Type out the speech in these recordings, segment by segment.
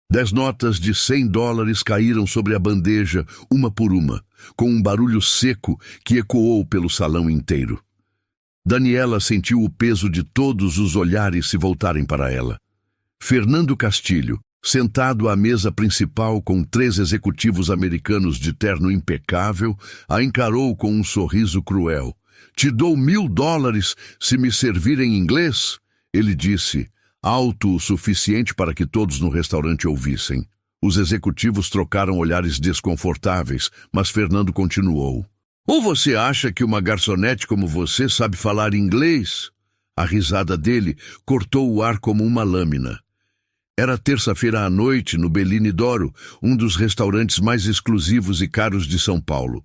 10 notas de $100 caíram sobre a bandeja, uma por uma, com um barulho seco que ecoou pelo salão inteiro. Daniela sentiu o peso de todos os olhares se voltarem para ela. Fernando Castilho, sentado à mesa principal com 3 executivos americanos de terno impecável, a encarou com um sorriso cruel. "Te dou $1.000 se me servir em inglês?" Ele disse, alto o suficiente para que todos no restaurante ouvissem. Os executivos trocaram olhares desconfortáveis, mas Fernando continuou. "Ou você acha que uma garçonete como você sabe falar inglês?" A risada dele cortou o ar como uma lâmina. Era terça-feira à noite no Bellini d'Oro, um dos restaurantes mais exclusivos e caros de São Paulo.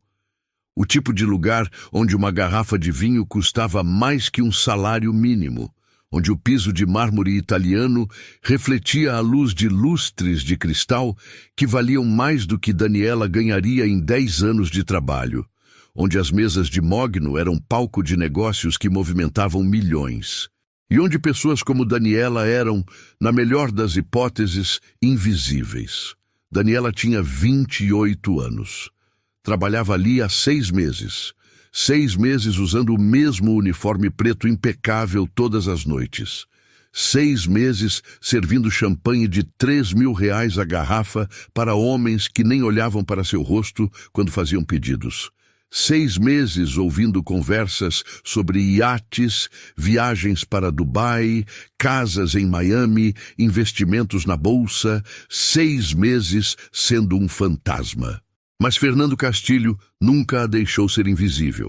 O tipo de lugar onde uma garrafa de vinho custava mais que um salário mínimo, onde o piso de mármore italiano refletia a luz de lustres de cristal que valiam mais do que Daniela ganharia em 10 anos de trabalho, onde as mesas de mogno eram palco de negócios que movimentavam milhões, e onde pessoas como Daniela eram, na melhor das hipóteses, invisíveis. Daniela tinha 28 anos. Trabalhava ali há 6 meses. 6 meses usando o mesmo uniforme preto impecável todas as noites. 6 meses servindo champanhe de R$3.000 a garrafa para homens que nem olhavam para seu rosto quando faziam pedidos. 6 meses ouvindo conversas sobre iates, viagens para Dubai, casas em Miami, investimentos na bolsa. 6 meses sendo um fantasma. Mas Fernando Castilho nunca a deixou ser invisível.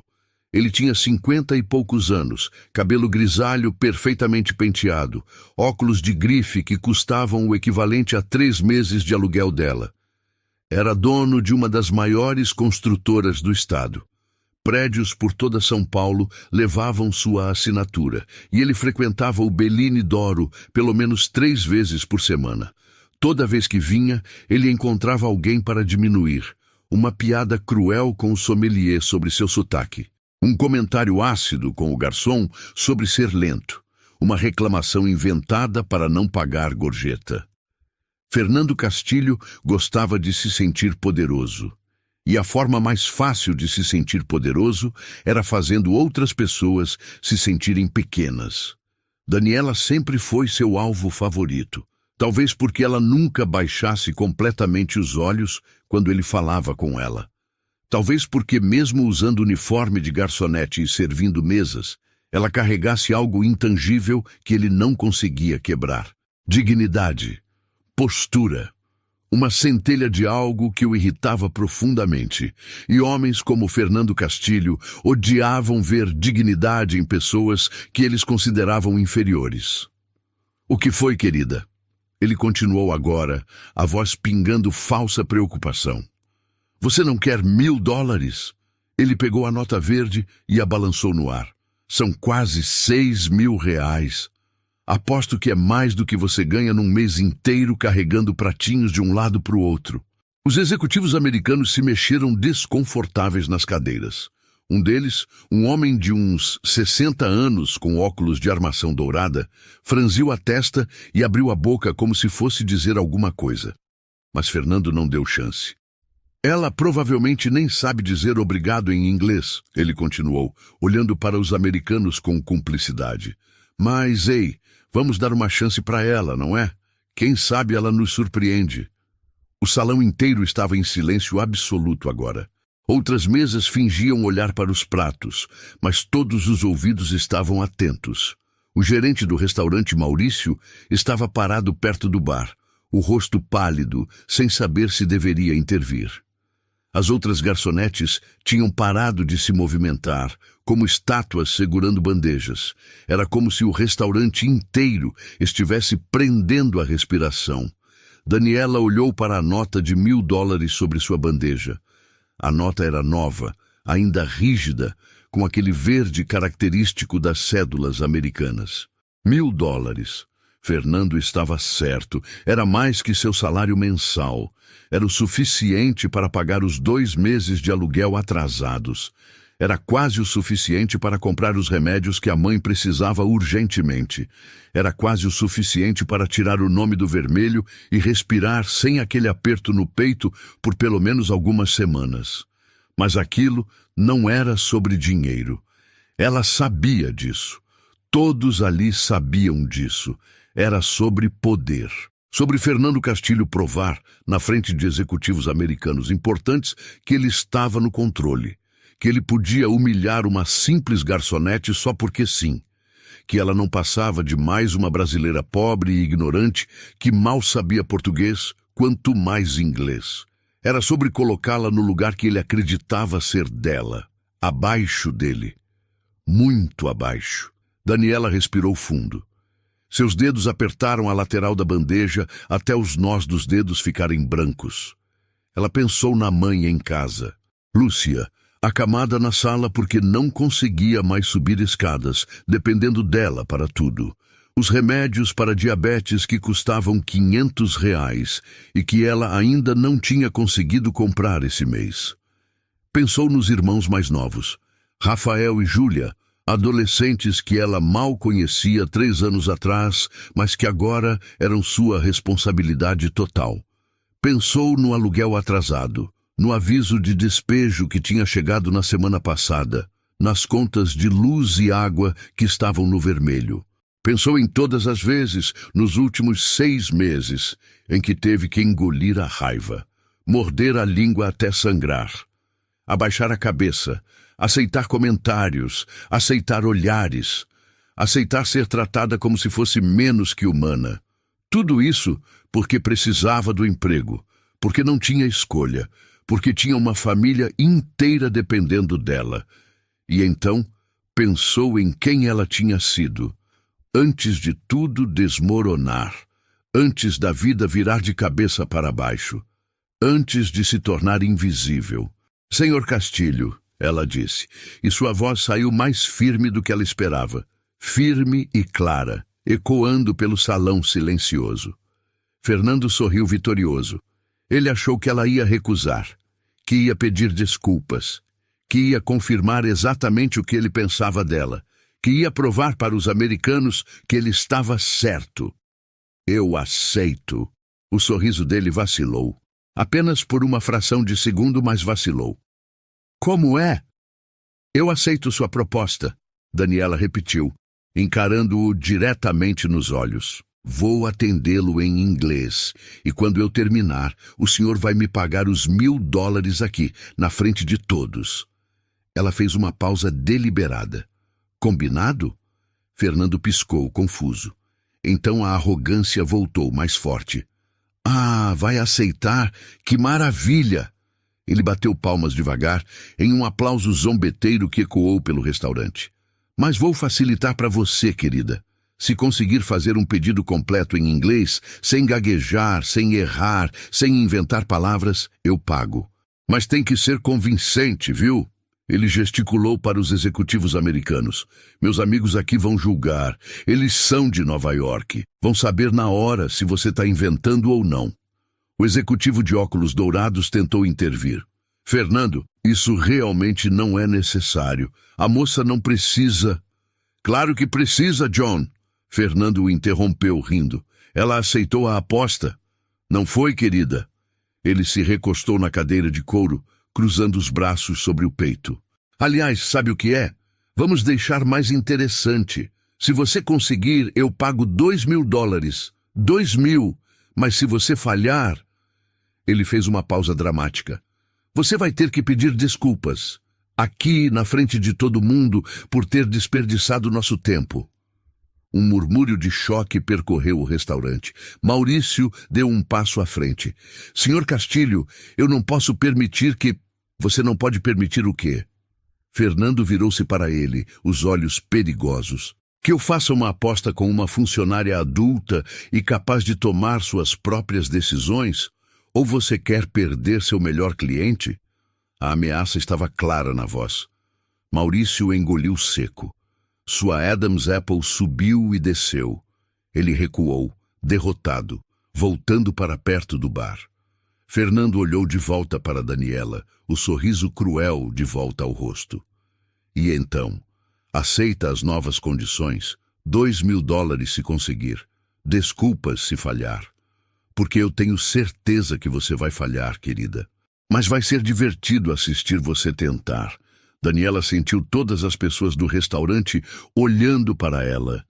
Ele tinha 50 e poucos anos, cabelo grisalho perfeitamente penteado, óculos de grife que custavam o equivalente a 3 meses de aluguel dela. Era dono de uma das maiores construtoras do estado. Prédios por toda São Paulo levavam sua assinatura, e ele frequentava o Bellini d'Oro pelo menos 3 vezes por semana. Toda vez que vinha, ele encontrava alguém para diminuir. Uma piada cruel com o sommelier sobre seu sotaque. Um comentário ácido com o garçom sobre ser lento. Uma reclamação inventada para não pagar gorjeta. Fernando Castilho gostava de se sentir poderoso. E a forma mais fácil de se sentir poderoso era fazendo outras pessoas se sentirem pequenas. Daniela sempre foi seu alvo favorito. Talvez porque ela nunca baixasse completamente os olhos quando ele falava com ela. Talvez porque, mesmo usando uniforme de garçonete e servindo mesas, ela carregasse algo intangível que ele não conseguia quebrar. Dignidade, postura, uma centelha de algo que o irritava profundamente. E homens como Fernando Castilho odiavam ver dignidade em pessoas que eles consideravam inferiores. "O que foi, querida?" Ele continuou agora, a voz pingando falsa preocupação. "Você não quer $1.000? Ele pegou a nota verde e a balançou no ar. "São quase R$6.000. Aposto que é mais do que você ganha num mês inteiro carregando pratinhos de um lado para o outro." Os executivos americanos se mexeram desconfortáveis nas cadeiras. Um deles, um homem de uns 60 anos com óculos de armação dourada, franziu a testa e abriu a boca como se fosse dizer alguma coisa. Mas Fernando não deu chance. "Ela provavelmente nem sabe dizer obrigado em inglês", ele continuou, olhando para os americanos com cumplicidade. "Mas, ei, vamos dar uma chance para ela, não é? Quem sabe ela nos surpreende." O salão inteiro estava em silêncio absoluto agora. Outras mesas fingiam olhar para os pratos, mas todos os ouvidos estavam atentos. O gerente do restaurante, Maurício, estava parado perto do bar, o rosto pálido, sem saber se deveria intervir. As outras garçonetes tinham parado de se movimentar, como estátuas segurando bandejas. Era como se o restaurante inteiro estivesse prendendo a respiração. Daniela olhou para a nota de $1.000 sobre sua bandeja. A nota era nova, ainda rígida, com aquele verde característico das cédulas americanas. $1.000. Fernando estava certo. Era mais que seu salário mensal. Era o suficiente para pagar os 2 meses de aluguel atrasados. Era quase o suficiente para comprar os remédios que a mãe precisava urgentemente. Era quase o suficiente para tirar o nome do vermelho e respirar sem aquele aperto no peito por pelo menos algumas semanas. Mas aquilo não era sobre dinheiro. Ela sabia disso. Todos ali sabiam disso. Era sobre poder. Sobre Fernando Castilho provar, na frente de executivos americanos importantes, que ele estava no controle. Que ele podia humilhar uma simples garçonete só porque sim. Que ela não passava de mais uma brasileira pobre e ignorante que mal sabia português, quanto mais inglês. Era sobre colocá-la no lugar que ele acreditava ser dela, abaixo dele. Muito abaixo. Daniela respirou fundo. Seus dedos apertaram a lateral da bandeja até os nós dos dedos ficarem brancos. Ela pensou na mãe em casa. Lúcia, acamada na sala porque não conseguia mais subir escadas, dependendo dela para tudo. Os remédios para diabetes que custavam R$ 500 e que ela ainda não tinha conseguido comprar esse mês. Pensou nos irmãos mais novos, Rafael e Júlia, adolescentes que ela mal conhecia 3 anos atrás, mas que agora eram sua responsabilidade total. Pensou no aluguel atrasado, no aviso de despejo que tinha chegado na semana passada, nas contas de luz e água que estavam no vermelho. Pensou em todas as vezes, nos últimos 6 meses, em que teve que engolir a raiva, morder a língua até sangrar, abaixar a cabeça, aceitar comentários, aceitar olhares, aceitar ser tratada como se fosse menos que humana. Tudo isso porque precisava do emprego, porque não tinha escolha, porque tinha uma família inteira dependendo dela. E então pensou em quem ela tinha sido, antes de tudo desmoronar, antes da vida virar de cabeça para baixo, antes de se tornar invisível. Senhor Castilho, ela disse, e sua voz saiu mais firme do que ela esperava, firme e clara, ecoando pelo salão silencioso. Fernando sorriu vitorioso. Ele achou que ela ia recusar, que ia pedir desculpas, que ia confirmar exatamente o que ele pensava dela, que ia provar para os americanos que ele estava certo. Eu aceito. O sorriso dele vacilou. Apenas por uma fração de segundo, mas vacilou. Como é? Eu aceito sua proposta, Daniela repetiu, encarando-o diretamente nos olhos. Vou atendê-lo em inglês, e quando eu terminar, o senhor vai me pagar os $1000 aqui, na frente de todos. Ela fez uma pausa deliberada. Combinado? Fernando piscou, confuso. Então a arrogância voltou mais forte. Ah, vai aceitar? Que maravilha! Ele bateu palmas devagar, em um aplauso zombeteiro que ecoou pelo restaurante. Mas vou facilitar para você, querida. Se conseguir fazer um pedido completo em inglês, sem gaguejar, sem errar, sem inventar palavras, eu pago. Mas tem que ser convincente, viu? Ele gesticulou para os executivos americanos. Meus amigos aqui vão julgar. Eles são de Nova York. Vão saber na hora se você está inventando ou não. O executivo de óculos dourados tentou intervir. Fernando, isso realmente não é necessário. A moça não precisa. Claro que precisa, John. Fernando o interrompeu, rindo. Ela aceitou a aposta. Não foi, querida? Ele se recostou na cadeira de couro, cruzando os braços sobre o peito. Aliás, sabe o que é? Vamos deixar mais interessante. Se você conseguir, eu pago $2000. 2.000. Mas se você falhar... Ele fez uma pausa dramática. Você vai ter que pedir desculpas. Aqui, na frente de todo mundo, por ter desperdiçado nosso tempo. Um murmúrio de choque percorreu o restaurante. Maurício deu um passo à frente. Senhor Castilho, eu não posso permitir que... Você não pode permitir o quê? Fernando virou-se para ele, os olhos perigosos. Que eu faça uma aposta com uma funcionária adulta e capaz de tomar suas próprias decisões? Ou você quer perder seu melhor cliente? A ameaça estava clara na voz. Maurício engoliu seco. Sua Adam's Apple subiu e desceu. Ele recuou, derrotado, voltando para perto do bar. Fernando olhou de volta para Daniela, o sorriso cruel de volta ao rosto. E então, aceita as novas condições, $2.000 se conseguir, desculpas se falhar. Porque eu tenho certeza que você vai falhar, querida. Mas vai ser divertido assistir você tentar. Daniela sentiu todas as pessoas do restaurante olhando para ela.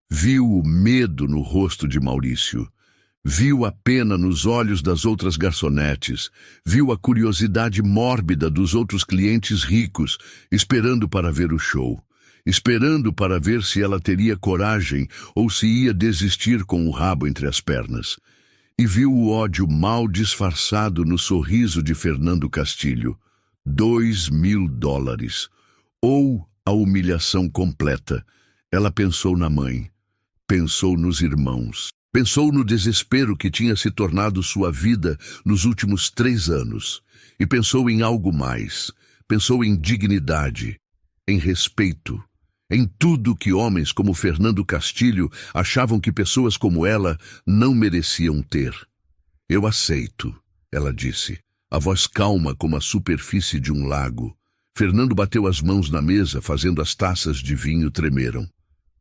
Viu o medo no rosto de Maurício. Viu a pena nos olhos das outras garçonetes. Viu a curiosidade mórbida dos outros clientes ricos, esperando para ver o show. Esperando para ver se ela teria coragem ou se ia desistir com o rabo entre as pernas. E viu o ódio mal disfarçado no sorriso de Fernando Castilho. $2.000. Ou a humilhação completa. Ela pensou na mãe. Pensou nos irmãos. Pensou no desespero que tinha se tornado sua vida nos últimos 3 anos. E pensou em algo mais. Pensou em dignidade, em respeito, em tudo que homens como Fernando Castilho achavam que pessoas como ela não mereciam ter. Eu aceito, ela disse, a voz calma como a superfície de um lago. Fernando bateu as mãos na mesa, fazendo as taças de vinho tremeram.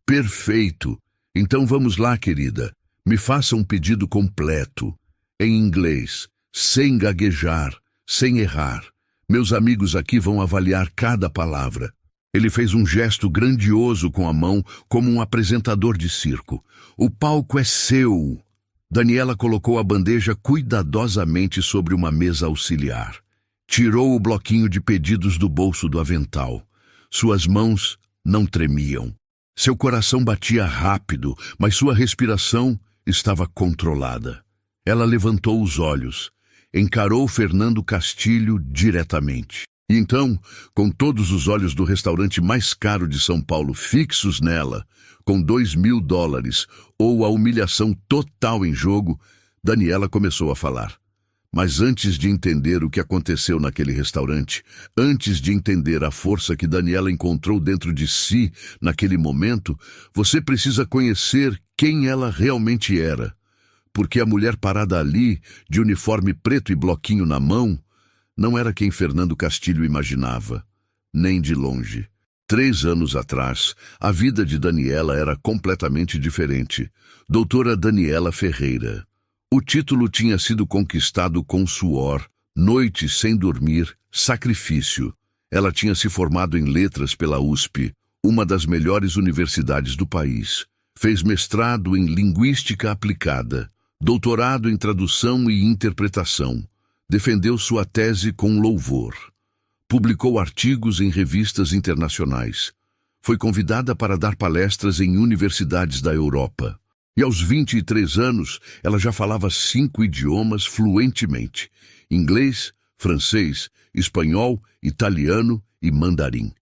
Perfeito! Então vamos lá, querida. Me faça um pedido completo, em inglês, sem gaguejar, sem errar. Meus amigos aqui vão avaliar cada palavra. Ele fez um gesto grandioso com a mão, como um apresentador de circo. O palco é seu. Daniela colocou a bandeja cuidadosamente sobre uma mesa auxiliar. Tirou o bloquinho de pedidos do bolso do avental. Suas mãos não tremiam. Seu coração batia rápido, mas sua respiração estava controlada. Ela levantou os olhos, encarou Fernando Castilho diretamente. E então, com todos os olhos do restaurante mais caro de São Paulo fixos nela, com $2.000 ou a humilhação total em jogo, Daniela começou a falar. Mas antes de entender o que aconteceu naquele restaurante, antes de entender a força que Daniela encontrou dentro de si naquele momento, você precisa conhecer quem ela realmente era. Porque a mulher parada ali, de uniforme preto e bloquinho na mão, não era quem Fernando Castilho imaginava, nem de longe. 3 anos atrás, a vida de Daniela era completamente diferente. Doutora Daniela Ferreira. O título tinha sido conquistado com suor, noites sem dormir, sacrifício. Ela tinha se formado em letras pela USP, uma das melhores universidades do país. Fez mestrado em linguística aplicada, doutorado em tradução e interpretação. Defendeu sua tese com louvor. Publicou artigos em revistas internacionais. Foi convidada para dar palestras em universidades da Europa. E aos 23 anos, ela já falava 5 idiomas fluentemente: inglês, francês, espanhol, italiano e mandarim.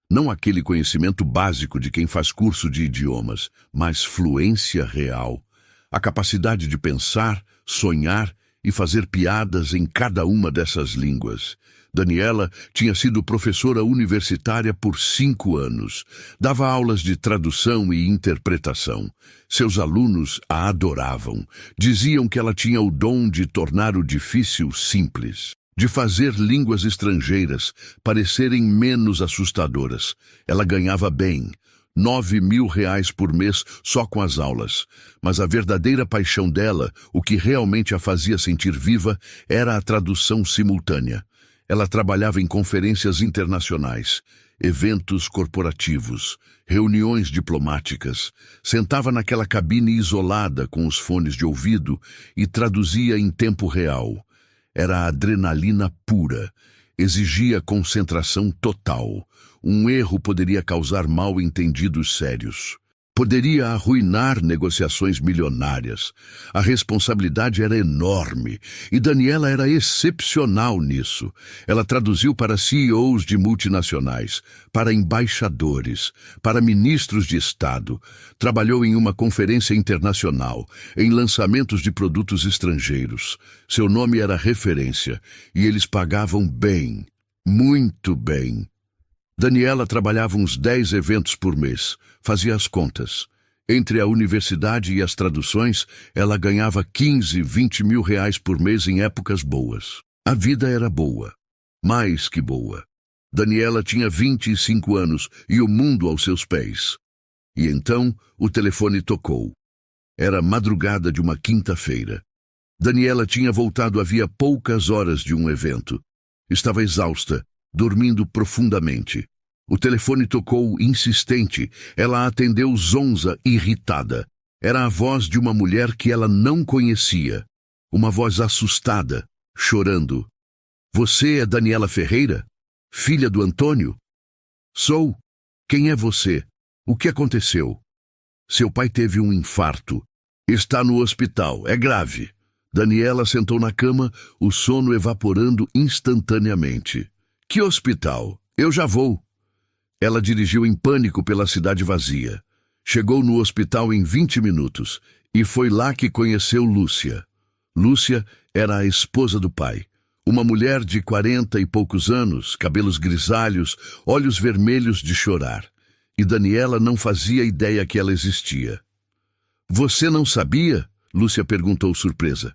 Não aquele conhecimento básico de quem faz curso de idiomas, mas fluência real. A capacidade de pensar, sonhar e fazer piadas em cada uma dessas línguas. Daniela tinha sido professora universitária por 5 anos. Dava aulas de tradução e interpretação. Seus alunos a adoravam. Diziam que ela tinha o dom de tornar o difícil simples, de fazer línguas estrangeiras parecerem menos assustadoras. Ela ganhava bem, R$9.000 por mês só com as aulas. Mas a verdadeira paixão dela, o que realmente a fazia sentir viva, era a tradução simultânea. Ela trabalhava em conferências internacionais, eventos corporativos, reuniões diplomáticas. Sentava naquela cabine isolada com os fones de ouvido e traduzia em tempo real. Era adrenalina pura. Exigia concentração total. Um erro poderia causar mal-entendidos sérios. Poderia arruinar negociações milionárias. A responsabilidade era enorme e Daniela era excepcional nisso. Ela traduziu para CEOs de multinacionais, para embaixadores, para ministros de Estado. Trabalhou em uma conferência internacional, em lançamentos de produtos estrangeiros. Seu nome era referência e eles pagavam bem, muito bem. Daniela trabalhava uns 10 eventos por mês, fazia as contas. Entre a universidade e as traduções, ela ganhava 15, 20 mil reais por mês em épocas boas. A vida era boa, mais que boa. Daniela tinha 25 anos e o mundo aos seus pés. E então o telefone tocou. Era madrugada de uma quinta-feira. Daniela tinha voltado havia poucas horas de um evento. Estava exausta, dormindo profundamente. O telefone tocou insistente. Ela atendeu zonza, irritada. Era a voz de uma mulher que ela não conhecia. Uma voz assustada, chorando. Você é Daniela Ferreira? Filha do Antônio? Sou. Quem é você? O que aconteceu? Seu pai teve um infarto. Está no hospital. É grave. Daniela sentou na cama, o sono evaporando instantaneamente. Que hospital? Eu já vou. Ela dirigiu em pânico pela cidade vazia. Chegou no hospital em 20 minutos e foi lá que conheceu Lúcia. Lúcia era a esposa do pai. Uma mulher de 40 e poucos anos, cabelos grisalhos, olhos vermelhos de chorar. E Daniela não fazia ideia que ela existia. Você não sabia? Lúcia perguntou surpresa.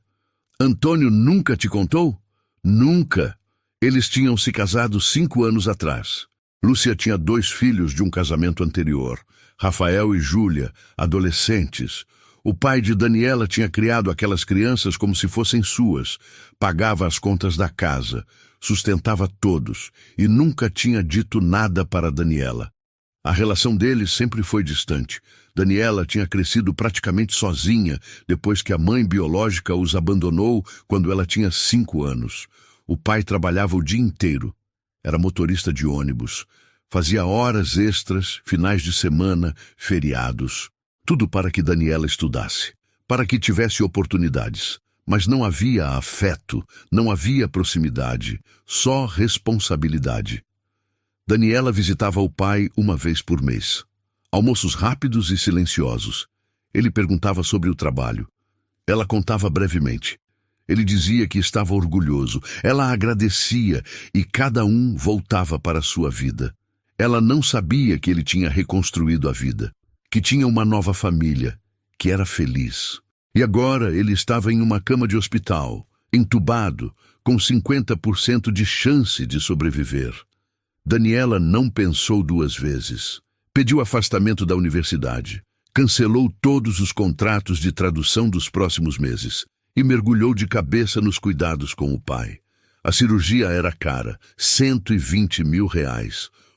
Antônio nunca te contou? Nunca. Eles tinham se casado 5 anos atrás. Lúcia tinha 2 filhos de um casamento anterior, Rafael e Júlia, adolescentes. O pai de Daniela tinha criado aquelas crianças como se fossem suas, pagava as contas da casa, sustentava todos e nunca tinha dito nada para Daniela. A relação deles sempre foi distante. Daniela tinha crescido praticamente sozinha depois que a mãe biológica os abandonou quando ela tinha 5 anos. O pai trabalhava o dia inteiro. Era motorista de ônibus. Fazia horas extras, finais de semana, feriados. Tudo para que Daniela estudasse, para que tivesse oportunidades. Mas não havia afeto, não havia proximidade, só responsabilidade. Daniela visitava o pai uma vez por mês. Almoços rápidos e silenciosos. Ele perguntava sobre o trabalho. Ela contava brevemente. Ele dizia que estava orgulhoso. Ela agradecia e cada um voltava para a sua vida. Ela não sabia que ele tinha reconstruído a vida, que tinha uma nova família, que era feliz. E agora ele estava em uma cama de hospital, entubado, com 50% de chance de sobreviver. Daniela não pensou 2 vezes. Pediu afastamento da universidade, cancelou todos os contratos de tradução dos próximos meses e mergulhou de cabeça nos cuidados com o pai. A cirurgia era cara, R$120 mil.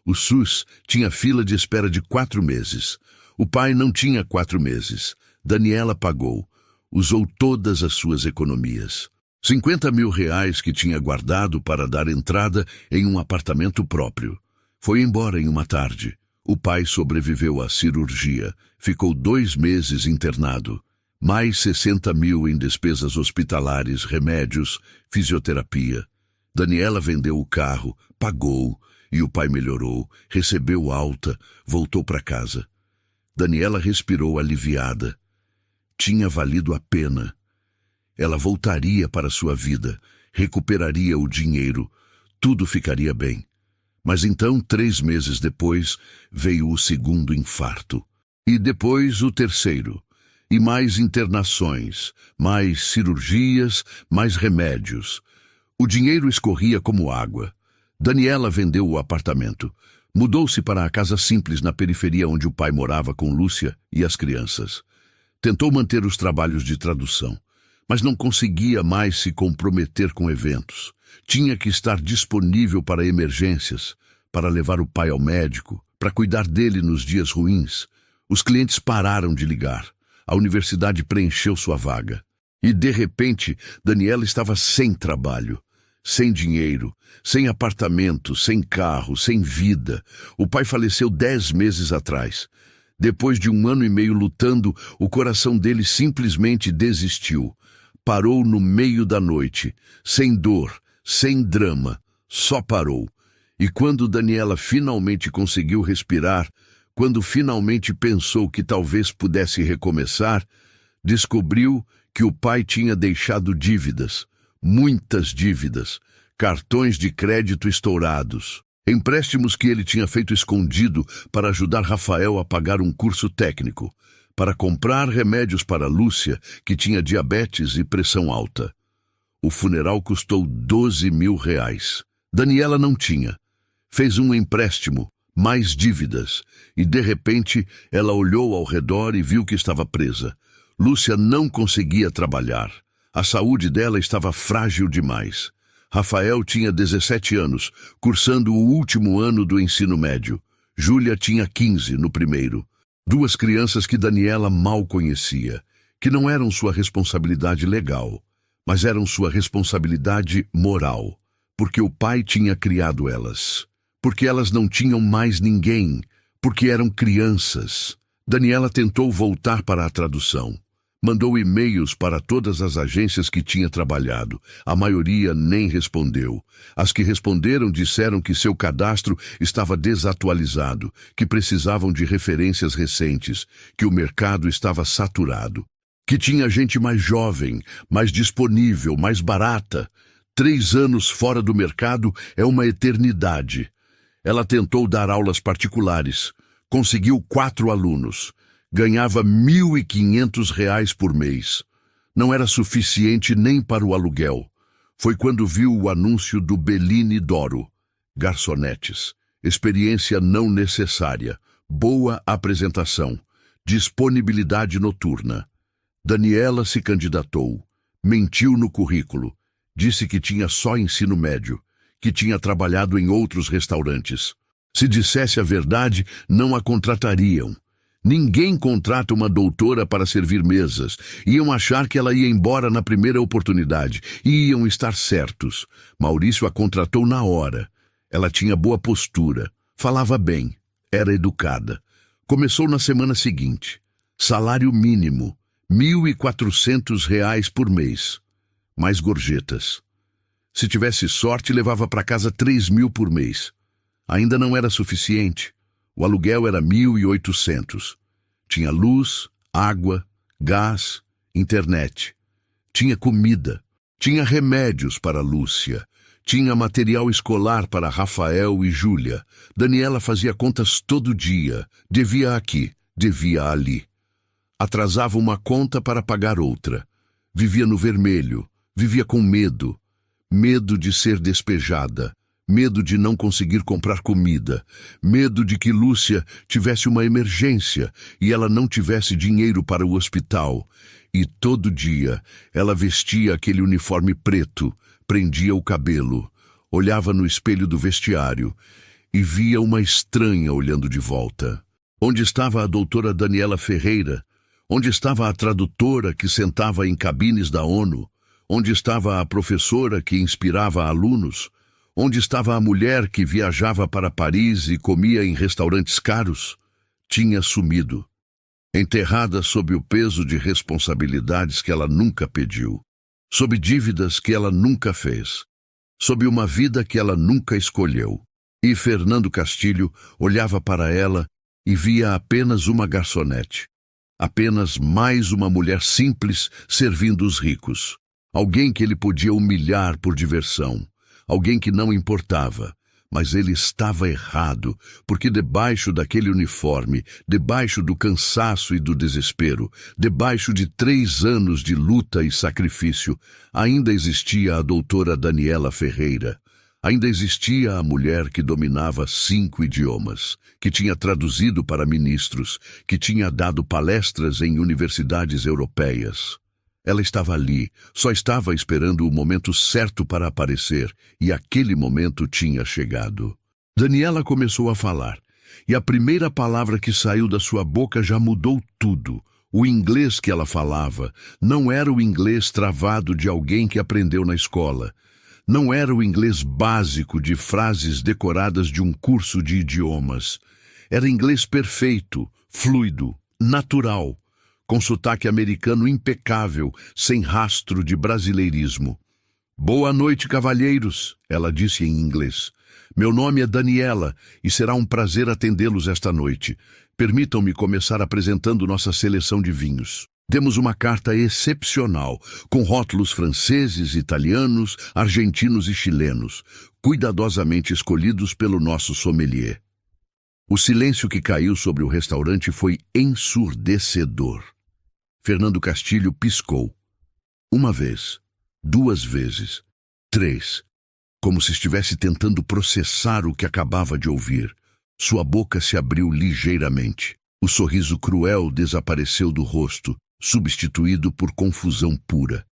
O SUS tinha fila de espera de 4 meses. O pai não tinha 4 meses. Daniela pagou. Usou todas as suas economias. R$50 mil que tinha guardado para dar entrada em um apartamento próprio. Foi embora em uma tarde. O pai sobreviveu à cirurgia. Ficou 2 meses internado. Mais 60 mil em despesas hospitalares, remédios, fisioterapia. Daniela vendeu o carro, pagou, e o pai melhorou, recebeu alta, voltou para casa. Daniela respirou aliviada. Tinha valido a pena. Ela voltaria para sua vida, recuperaria o dinheiro, tudo ficaria bem. Mas então, 3 meses depois, veio o segundo infarto. E depois o terceiro. E mais internações, mais cirurgias, mais remédios. O dinheiro escorria como água. Daniela vendeu o apartamento. Mudou-se para a casa simples na periferia onde o pai morava com Lúcia e as crianças. Tentou manter os trabalhos de tradução, mas não conseguia mais se comprometer com eventos. Tinha que estar disponível para emergências, para levar o pai ao médico, para cuidar dele nos dias ruins. Os clientes pararam de ligar. A universidade preencheu sua vaga. E, de repente, Daniela estava sem trabalho, sem dinheiro, sem apartamento, sem carro, sem vida. O pai faleceu 10 meses atrás. Depois de 1 ano e meio lutando, o coração dele simplesmente desistiu. Parou no meio da noite, sem dor, sem drama, só parou. E quando Daniela finalmente conseguiu respirar, quando finalmente pensou que talvez pudesse recomeçar, descobriu que o pai tinha deixado dívidas, muitas dívidas, cartões de crédito estourados, empréstimos que ele tinha feito escondido para ajudar Rafael a pagar um curso técnico, para comprar remédios para Lúcia, que tinha diabetes e pressão alta. O funeral custou R$12 mil. Daniela não tinha. Fez um empréstimo, mais dívidas, e de repente ela olhou ao redor e viu que estava presa. Lúcia não conseguia trabalhar. A saúde dela estava frágil demais. Rafael tinha 17 anos, cursando o último ano do ensino médio. Júlia tinha 15 no primeiro. Duas crianças que Daniela mal conhecia, que não eram sua responsabilidade legal, mas eram sua responsabilidade moral, porque o pai tinha criado elas, porque elas não tinham mais ninguém, porque eram crianças. Daniela tentou voltar para a tradução. Mandou e-mails para todas as agências que tinha trabalhado. A maioria nem respondeu. As que responderam disseram que seu cadastro estava desatualizado, que precisavam de referências recentes, que o mercado estava saturado, que tinha gente mais jovem, mais disponível, mais barata. 3 anos fora do mercado é uma eternidade. Ela tentou dar aulas particulares. Conseguiu 4 alunos. Ganhava R$ 1.500 por mês. Não era suficiente nem para o aluguel. Foi quando viu o anúncio do Bellini Doro. Garçonetes. Experiência não necessária. Boa apresentação. Disponibilidade noturna. Daniela se candidatou. Mentiu no currículo. Disse que tinha só ensino médio, que tinha trabalhado em outros restaurantes. Se dissesse a verdade, não a contratariam. Ninguém contrata uma doutora para servir mesas. Iam achar que ela ia embora na primeira oportunidade. E iam estar certos. Maurício a contratou na hora. Ela tinha boa postura. Falava bem. Era educada. Começou na semana seguinte. Salário mínimo. R$ 1.400 por mês. Mais gorjetas. Se tivesse sorte, levava para casa 3.000 por mês. Ainda não era suficiente. O aluguel era 1.800. Tinha luz, água, gás, internet. Tinha comida. Tinha remédios para Lúcia. Tinha material escolar para Rafael e Júlia. Daniela fazia contas todo dia. Devia aqui, devia ali. Atrasava uma conta para pagar outra. Vivia no vermelho. Vivia com medo. Medo de ser despejada. Medo de não conseguir comprar comida. Medo de que Lúcia tivesse uma emergência e ela não tivesse dinheiro para o hospital. E todo dia ela vestia aquele uniforme preto, prendia o cabelo, olhava no espelho do vestiário e via uma estranha olhando de volta. Onde estava a doutora Daniela Ferreira? Onde estava a tradutora que sentava em cabines da ONU? Onde estava a professora que inspirava alunos? Onde estava a mulher que viajava para Paris e comia em restaurantes caros? Tinha sumido, enterrada sob o peso de responsabilidades que ela nunca pediu, sob dívidas que ela nunca fez, sob uma vida que ela nunca escolheu. E Fernando Castilho olhava para ela e via apenas uma garçonete, apenas mais uma mulher simples servindo os ricos, alguém que ele podia humilhar por diversão. Alguém que não importava, mas ele estava errado, porque debaixo daquele uniforme, debaixo do cansaço e do desespero, debaixo de 3 anos de luta e sacrifício, ainda existia a doutora Daniela Ferreira. Ainda existia a mulher que dominava 5 idiomas, que tinha traduzido para ministros, que tinha dado palestras em universidades europeias. Ela estava ali, só estava esperando o momento certo para aparecer, e aquele momento tinha chegado. Daniela começou a falar, e a primeira palavra que saiu da sua boca já mudou tudo. O inglês que ela falava não era o inglês travado de alguém que aprendeu na escola. Não era o inglês básico de frases decoradas de um curso de idiomas. Era inglês perfeito, fluido, natural, com sotaque americano impecável, sem rastro de brasileirismo. "Boa noite, cavalheiros", ela disse em inglês. "Meu nome é Daniela e será um prazer atendê-los esta noite. Permitam-me começar apresentando nossa seleção de vinhos. Temos uma carta excepcional, com rótulos franceses, italianos, argentinos e chilenos, cuidadosamente escolhidos pelo nosso sommelier." O silêncio que caiu sobre o restaurante foi ensurdecedor. Fernando Castilho piscou. 1 vez, 2 vezes, 3. como se estivesse tentando processar o que acabava de ouvir. Sua boca se abriu ligeiramente. O sorriso cruel desapareceu do rosto, substituído por confusão pura.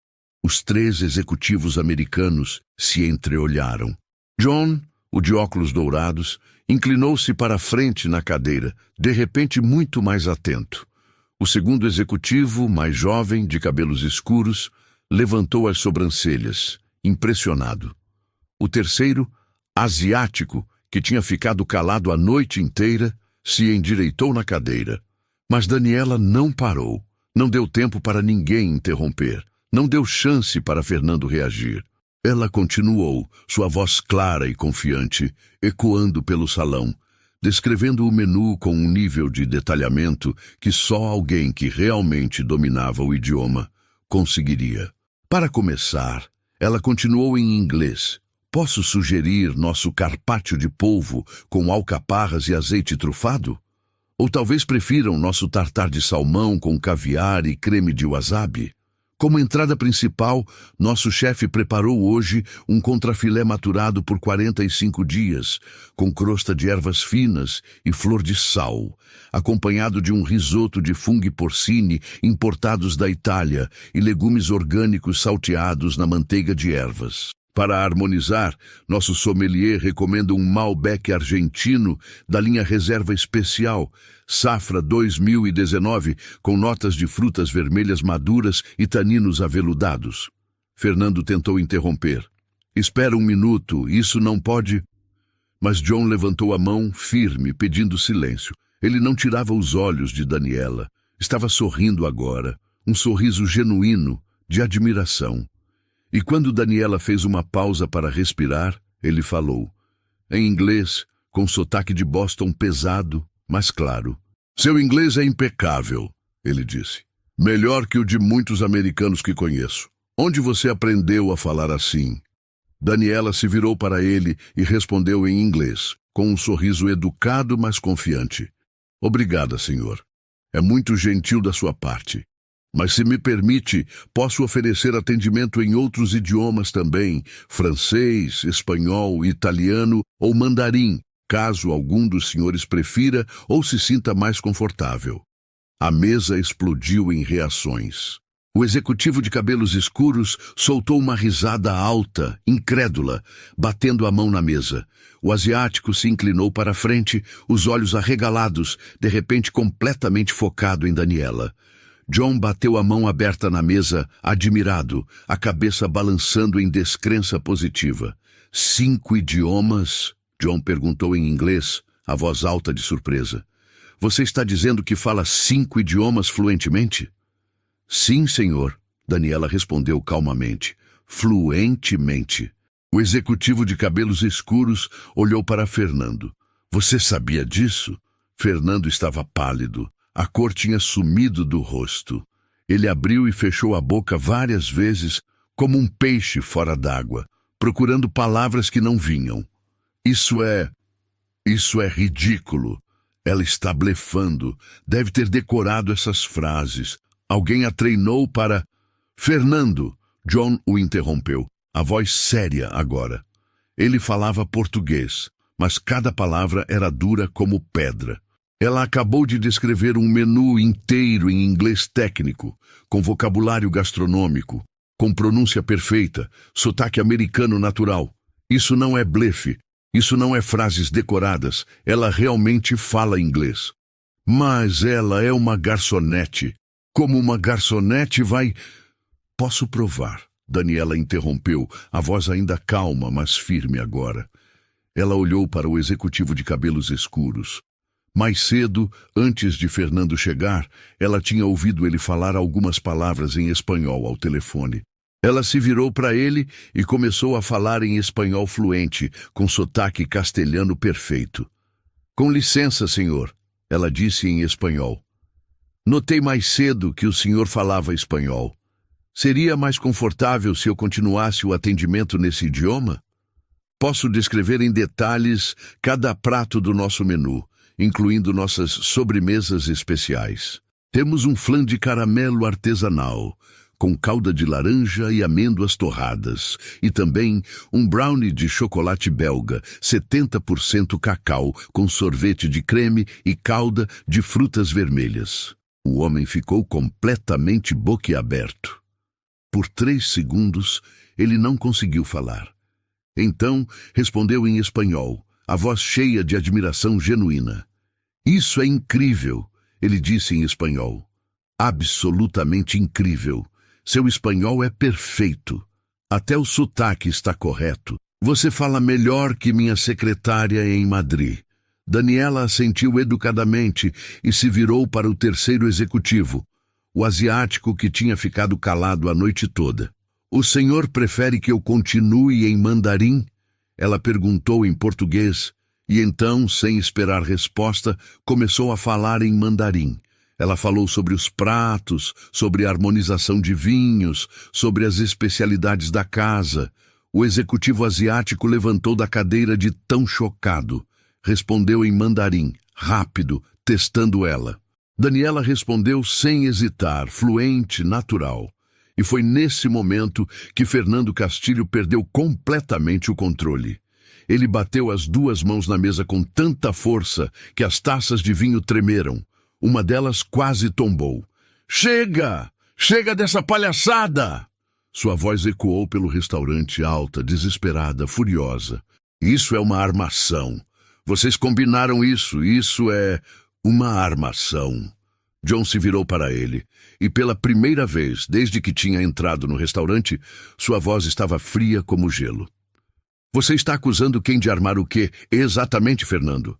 Os 3 executivos americanos se entreolharam. John, o de óculos dourados, inclinou-se para a frente na cadeira, de repente muito mais atento. O segundo executivo, mais jovem, de cabelos escuros, levantou as sobrancelhas, impressionado. O terceiro, asiático, que tinha ficado calado a noite inteira, se endireitou na cadeira. Mas Daniela não parou. Não deu tempo para ninguém interromper. Não deu chance para Fernando reagir. Ela continuou, sua voz clara e confiante, ecoando pelo salão, descrevendo o menu com um nível de detalhamento que só alguém que realmente dominava o idioma conseguiria. Para começar, ela continuou em inglês. Posso sugerir nosso carpaccio de polvo com alcaparras e azeite trufado? Ou talvez prefiram nosso tartar de salmão com caviar e creme de wasabi? Como entrada principal, nosso chefe preparou hoje um contrafilé maturado por 45 dias, com crosta de ervas finas e flor de sal, acompanhado de um risoto de funghi porcini importados da Itália e legumes orgânicos salteados na manteiga de ervas. Para harmonizar, nosso sommelier recomenda um Malbec argentino da linha Reserva Especial, safra 2019, com notas de frutas vermelhas maduras e taninos aveludados. Fernando tentou interromper. Espera um minuto, isso não pode... Mas John levantou a mão, firme, pedindo silêncio. Ele não tirava os olhos de Daniela. Estava sorrindo agora, um sorriso genuíno, de admiração. E quando Daniela fez uma pausa para respirar, ele falou, em inglês, com sotaque de Boston pesado, mas claro. Seu inglês é impecável, ele disse. Melhor que o de muitos americanos que conheço. Onde você aprendeu a falar assim? Daniela se virou para ele e respondeu em inglês, com um sorriso educado, mas confiante. Obrigada, senhor. É muito gentil da sua parte. Mas se me permite, posso oferecer atendimento em outros idiomas também, francês, espanhol, italiano ou mandarim, caso algum dos senhores prefira ou se sinta mais confortável. A mesa explodiu em reações. O executivo de cabelos escuros soltou uma risada alta, incrédula, batendo a mão na mesa. O asiático se inclinou para a frente, os olhos arregalados, de repente completamente focado em Daniela. John bateu a mão aberta na mesa, admirado, a cabeça balançando em descrença positiva. 5 idiomas? John perguntou em inglês, a voz alta de surpresa. Você está dizendo que fala 5 idiomas fluentemente? Sim, senhor, Daniela respondeu calmamente. Fluentemente. O executivo de cabelos escuros olhou para Fernando. Você sabia disso? Fernando estava pálido. A cor tinha sumido do rosto. Ele abriu e fechou a boca várias vezes, como um peixe fora d'água, procurando palavras que não vinham. Isso é ridículo. Ela está blefando. Deve ter decorado essas frases. Alguém a treinou para... Fernando! John o interrompeu, a voz séria agora. Ele falava português, mas cada palavra era dura como pedra. Ela acabou de descrever um menu inteiro em inglês técnico, com vocabulário gastronômico, com pronúncia perfeita, sotaque americano natural. Isso não é blefe, isso não é frases decoradas, ela realmente fala inglês. Mas ela é uma garçonete. Como uma garçonete vai... Posso provar, Daniela interrompeu, a voz ainda calma, mas firme agora. Ela olhou para o executivo de cabelos escuros. Mais cedo, antes de Fernando chegar, ela tinha ouvido ele falar algumas palavras em espanhol ao telefone. Ela se virou para ele e começou a falar em espanhol fluente, com sotaque castelhano perfeito. Com licença, senhor, ela disse em espanhol. Notei mais cedo que o senhor falava espanhol. Seria mais confortável se eu continuasse o atendimento nesse idioma? Posso descrever em detalhes cada prato do nosso menu, incluindo nossas sobremesas especiais. Temos um flan de caramelo artesanal, com calda de laranja e amêndoas torradas, e também um brownie de chocolate belga, 70% cacau, com sorvete de creme e calda de frutas vermelhas. O homem ficou completamente boquiaberto. Por 3 segundos, ele não conseguiu falar. Então, respondeu em espanhol, a voz cheia de admiração genuína. Isso é incrível, ele disse em espanhol. Absolutamente incrível. Seu espanhol é perfeito. Até o sotaque está correto. Você fala melhor que minha secretária em Madrid. Daniela assentiu educadamente e se virou para o terceiro executivo, o asiático que tinha ficado calado a noite toda. O senhor prefere que eu continue em mandarim? Ela perguntou em português, e então, sem esperar resposta, começou a falar em mandarim. Ela falou sobre os pratos, sobre a harmonização de vinhos, sobre as especialidades da casa. O executivo asiático levantou da cadeira de tão chocado. Respondeu em mandarim, rápido, testando ela. Daniela respondeu sem hesitar, fluente, natural. E foi nesse momento que Fernando Castilho perdeu completamente o controle. Ele bateu as 2 mãos na mesa com tanta força que as taças de vinho tremeram. Uma delas quase tombou. Chega! Chega dessa palhaçada! Sua voz ecoou pelo restaurante alta, desesperada, furiosa. Isso é uma armação. Vocês combinaram isso. Isso é uma armação. John se virou para ele, e pela primeira vez, desde que tinha entrado no restaurante, sua voz estava fria como gelo. Você está acusando quem de armar o quê? Exatamente, Fernando.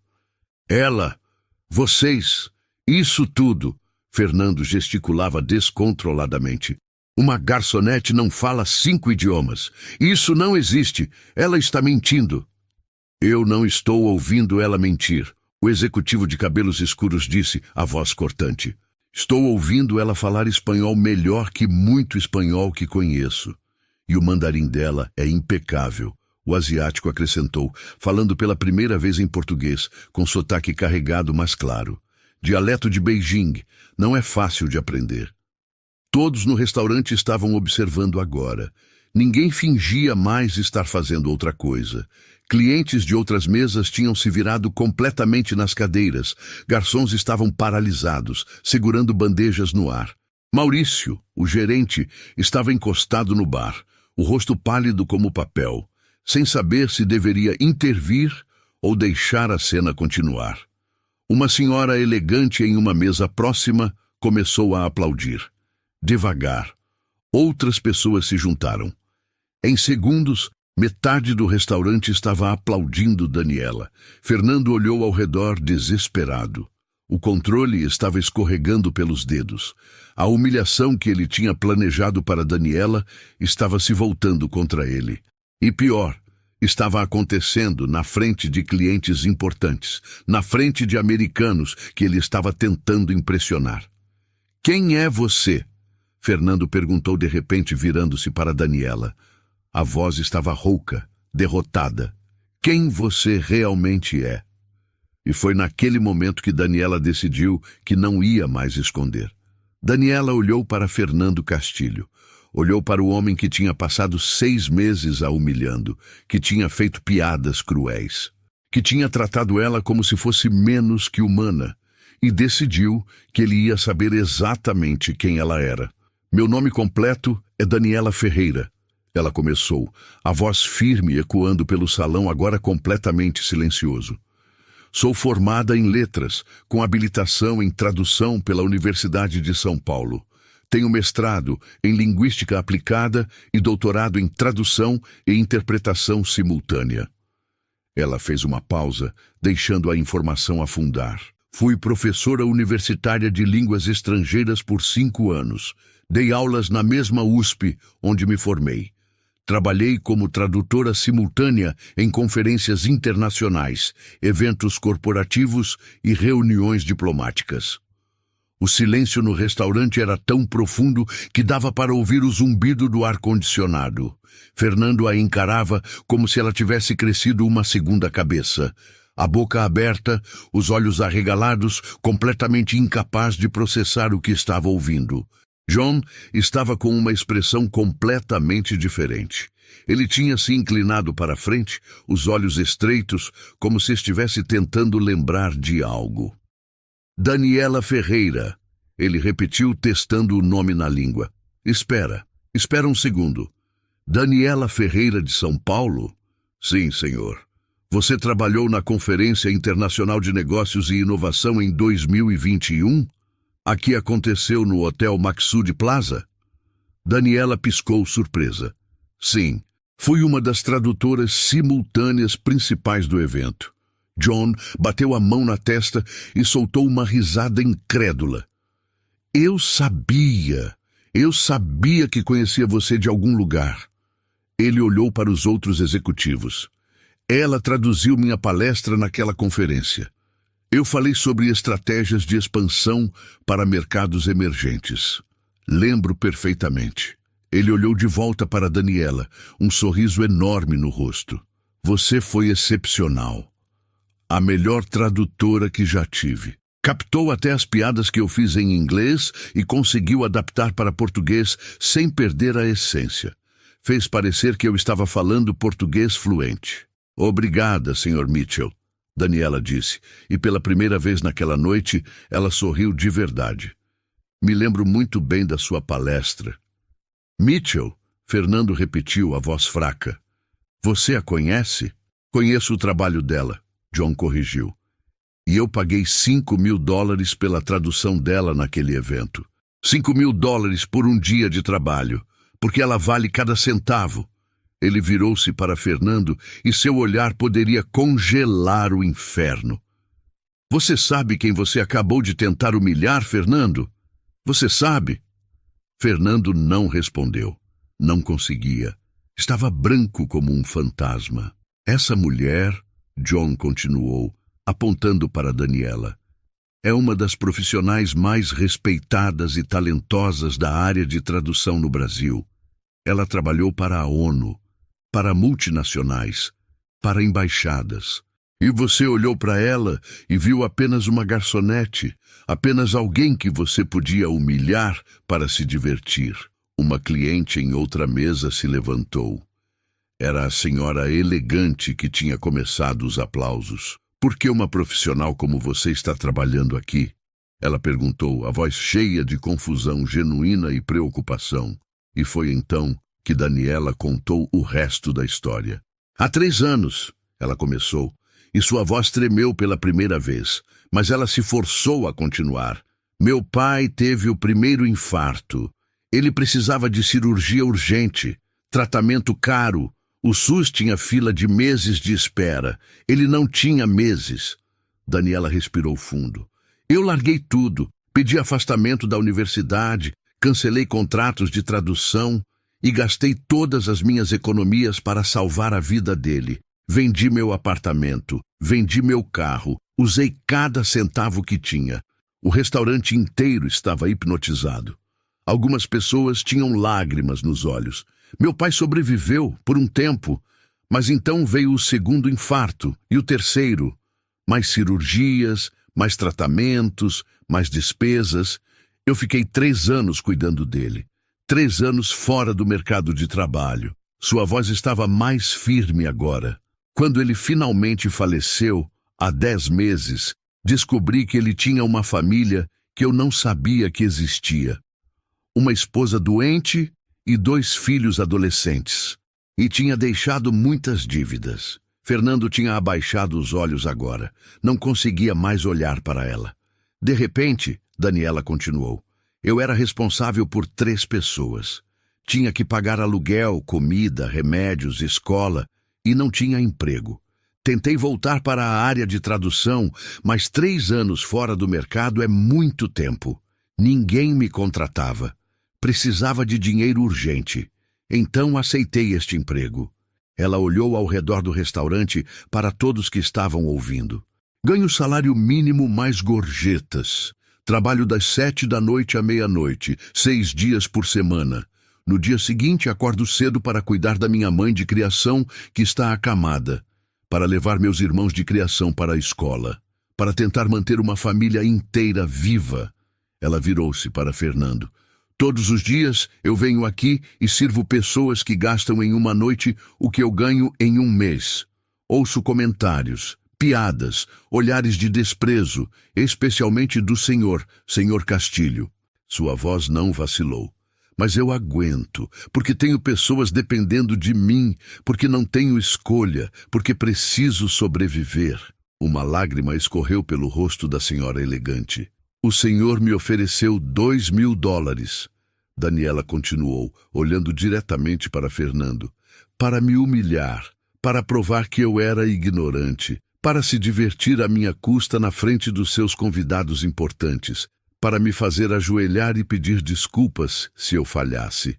Ela. Vocês. Isso tudo. Fernando gesticulava descontroladamente. Uma garçonete não fala 5 idiomas. Isso não existe. Ela está mentindo. Eu não estou ouvindo ela mentir. O executivo de cabelos escuros disse, a voz cortante. Estou ouvindo ela falar espanhol melhor que muito espanhol que conheço. E o mandarim dela é impecável. O asiático acrescentou, falando pela primeira vez em português, com sotaque carregado, mas claro. Dialeto de Beijing, não é fácil de aprender. Todos no restaurante estavam observando agora. Ninguém fingia mais estar fazendo outra coisa. Clientes de outras mesas tinham se virado completamente nas cadeiras. Garçons estavam paralisados, segurando bandejas no ar. Maurício, o gerente, estava encostado no bar, o rosto pálido como papel, sem saber se deveria intervir ou deixar a cena continuar. Uma senhora elegante em uma mesa próxima começou a aplaudir. Devagar. Outras pessoas se juntaram. Em segundos, metade do restaurante estava aplaudindo Daniela. Fernando olhou ao redor desesperado. O controle estava escorregando pelos dedos. A humilhação que ele tinha planejado para Daniela estava se voltando contra ele. E pior, estava acontecendo na frente de clientes importantes, na frente de americanos que ele estava tentando impressionar. Quem é você? Fernando perguntou de repente, virando-se para Daniela. A voz estava rouca, derrotada. Quem você realmente é? E foi naquele momento que Daniela decidiu que não ia mais esconder. Daniela olhou para Fernando Castilho. Olhou para o homem que tinha passado 6 meses a humilhando, que tinha feito piadas cruéis, que tinha tratado ela como se fosse menos que humana, e decidiu que ele ia saber exatamente quem ela era. Meu nome completo é Daniela Ferreira. Ela começou, a voz firme ecoando pelo salão, agora completamente silencioso. Sou formada em letras, com habilitação em tradução pela Universidade de São Paulo. Tenho mestrado em linguística aplicada e doutorado em tradução e interpretação simultânea. Ela fez uma pausa, deixando a informação afundar. Fui professora universitária de línguas estrangeiras por 5 anos. Dei aulas na mesma USP, onde me formei. Trabalhei como tradutora simultânea em conferências internacionais, eventos corporativos e reuniões diplomáticas. O silêncio no restaurante era tão profundo que dava para ouvir o zumbido do ar-condicionado. Fernando a encarava como se ela tivesse crescido uma segunda cabeça. A boca aberta, os olhos arregalados, completamente incapaz de processar o que estava ouvindo. John estava com uma expressão completamente diferente. Ele tinha se inclinado para a frente, os olhos estreitos, como se estivesse tentando lembrar de algo. Daniela Ferreira. Ele repetiu, testando o nome na língua. Espera um segundo. Daniela Ferreira de São Paulo? Sim, senhor. Você trabalhou na Conferência Internacional de Negócios e Inovação em 2021? A que aconteceu no Hotel Maxud Plaza? Daniela piscou surpresa. Sim, fui uma das tradutoras simultâneas principais do evento. John bateu a mão na testa e soltou uma risada incrédula. Eu sabia que conhecia você de algum lugar. Ele olhou para os outros executivos. Ela traduziu minha palestra naquela conferência. Eu falei sobre estratégias de expansão para mercados emergentes. Lembro perfeitamente. Ele olhou de volta para Daniela, um sorriso enorme no rosto. Você foi excepcional. A melhor tradutora que já tive. Captou até as piadas que eu fiz em inglês e conseguiu adaptar para português sem perder a essência. Fez parecer que eu estava falando português fluente. Obrigada, Sr. Mitchell, Daniela disse, e pela primeira vez naquela noite ela sorriu de verdade. Me lembro muito bem da sua palestra. Mitchell, Fernando repetiu, a voz fraca. Você a conhece? Conheço o trabalho dela, John corrigiu. E eu paguei $5.000 pela tradução dela naquele evento. $5.000 por um dia de trabalho, porque ela vale cada centavo. Ele virou-se para Fernando e seu olhar poderia congelar o inferno. Você sabe quem você acabou de tentar humilhar, Fernando? Você sabe? Fernando não respondeu. Não conseguia. Estava branco como um fantasma. Essa mulher, John continuou, apontando para Daniela, é uma das profissionais mais respeitadas e talentosas da área de tradução no Brasil. Ela trabalhou para a ONU, para multinacionais, para embaixadas. E você olhou para ela e viu apenas uma garçonete, apenas alguém que você podia humilhar para se divertir. Uma cliente em outra mesa se levantou. Era a senhora elegante que tinha começado os aplausos. Por que uma profissional como você está trabalhando aqui? Ela perguntou, a voz cheia de confusão genuína e preocupação. E foi então que Daniela contou o resto da história. Há 3 anos, ela começou, e sua voz tremeu pela primeira vez, mas ela se forçou a continuar. Meu pai teve o primeiro infarto. Ele precisava de cirurgia urgente, tratamento caro. O SUS tinha fila de meses de espera. Ele não tinha meses. Daniela respirou fundo. Eu larguei tudo, pedi afastamento da universidade, cancelei contratos de tradução e gastei todas as minhas economias para salvar a vida dele. Vendi meu apartamento, vendi meu carro, usei cada centavo que tinha. O restaurante inteiro estava hipnotizado. Algumas pessoas tinham lágrimas nos olhos. Meu pai sobreviveu por um tempo, mas então veio o segundo infarto e o terceiro. Mais cirurgias, mais tratamentos, mais despesas. Eu fiquei 3 anos cuidando dele. 3 anos fora do mercado de trabalho. Sua voz estava mais firme agora. Quando ele finalmente faleceu, há 10 meses, descobri que ele tinha uma família que eu não sabia que existia. Uma esposa doente e 2 filhos adolescentes. E tinha deixado muitas dívidas. Fernando tinha abaixado os olhos agora. Não conseguia mais olhar para ela. De repente, Daniela continuou, eu era responsável por 3 pessoas. Tinha que pagar aluguel, comida, remédios, escola e não tinha emprego. Tentei voltar para a área de tradução, mas 3 anos fora do mercado é muito tempo. Ninguém me contratava. Precisava de dinheiro urgente. Então aceitei este emprego. Ela olhou ao redor do restaurante para todos que estavam ouvindo. Ganho salário mínimo mais gorjetas. Trabalho das 7 da noite à meia-noite, 6 dias por semana. No dia seguinte, acordo cedo para cuidar da minha mãe de criação, que está acamada. Para levar meus irmãos de criação para a escola. Para tentar manter uma família inteira viva. Ela virou-se para Fernando. Todos os dias eu venho aqui e sirvo pessoas que gastam em uma noite o que eu ganho em um mês. Ouço comentários, piadas, olhares de desprezo, especialmente do Sr. Castilho. Sua voz não vacilou. Mas eu aguento, porque tenho pessoas dependendo de mim, porque não tenho escolha, porque preciso sobreviver. Uma lágrima escorreu pelo rosto da senhora elegante. O senhor me ofereceu $2.000. Daniela continuou, olhando diretamente para Fernando. Para me humilhar, para provar que eu era ignorante, para se divertir à minha custa na frente dos seus convidados importantes, para me fazer ajoelhar e pedir desculpas se eu falhasse.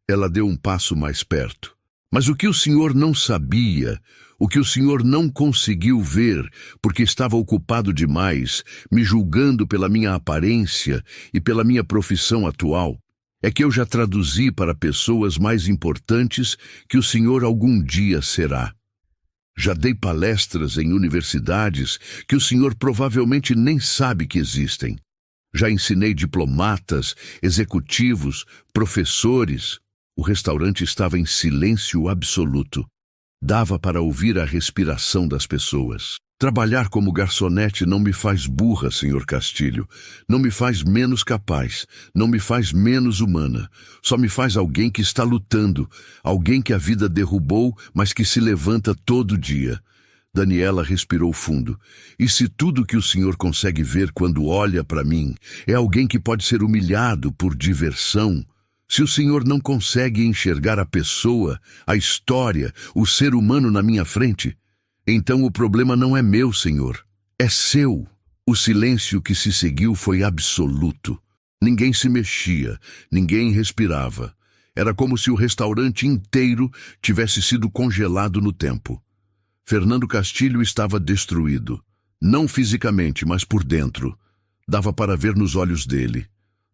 Ela deu um passo mais perto. Mas o que o senhor não sabia, o que o senhor não conseguiu ver, porque estava ocupado demais, me julgando pela minha aparência e pela minha profissão atual, é que eu já traduzi para pessoas mais importantes que o senhor algum dia será. Já dei palestras em universidades que o senhor provavelmente nem sabe que existem. Já ensinei diplomatas, executivos, professores. O restaurante estava em silêncio absoluto. Dava para ouvir a respiração das pessoas. Trabalhar como garçonete não me faz burra, Sr. Castilho. Não me faz menos capaz. Não me faz menos humana. Só me faz alguém que está lutando. Alguém que a vida derrubou, mas que se levanta todo dia. Daniela respirou fundo. E se tudo que o senhor consegue ver quando olha para mim é alguém que pode ser humilhado por diversão, se o senhor não consegue enxergar a pessoa, a história, o ser humano na minha frente, então o problema não é meu, senhor. É seu. O silêncio que se seguiu foi absoluto. Ninguém se mexia, ninguém respirava. Era como se o restaurante inteiro tivesse sido congelado no tempo. Fernando Castilho estava destruído. Não fisicamente, mas por dentro. Dava para ver nos olhos dele.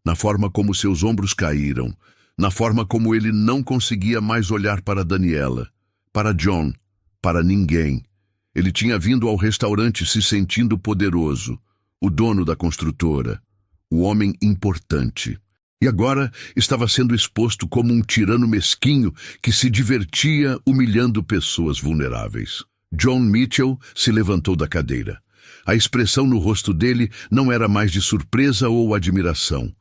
Na forma como seus ombros caíram. Na forma como ele não conseguia mais olhar para Daniela. Para John. Para ninguém. Ele tinha vindo ao restaurante se sentindo poderoso. O dono da construtora. O homem importante. E agora estava sendo exposto como um tirano mesquinho que se divertia humilhando pessoas vulneráveis. John Mitchell se levantou da cadeira. A expressão no rosto dele não era mais de surpresa ou admiração.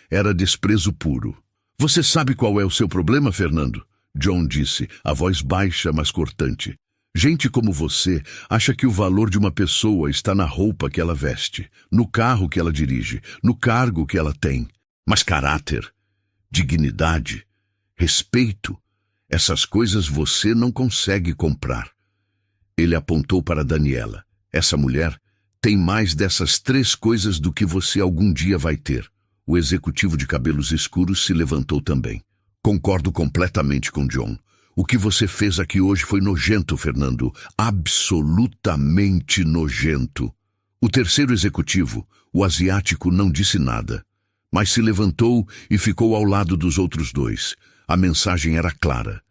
Era desprezo puro. Você sabe qual é o seu problema, Fernando? John disse, a voz baixa, mas cortante. Gente como você acha que o valor de uma pessoa está na roupa que ela veste, no carro que ela dirige, no cargo que ela tem. Mas caráter, dignidade, respeito, essas coisas você não consegue comprar. Ele apontou para Daniela. Essa mulher tem mais dessas 3 coisas do que você algum dia vai ter. O executivo de cabelos escuros se levantou também. Concordo completamente com John. O que você fez aqui hoje foi nojento, Fernando. Absolutamente nojento. O terceiro executivo, o asiático, não disse nada, mas se levantou e ficou ao lado dos outros 2. A mensagem era clara.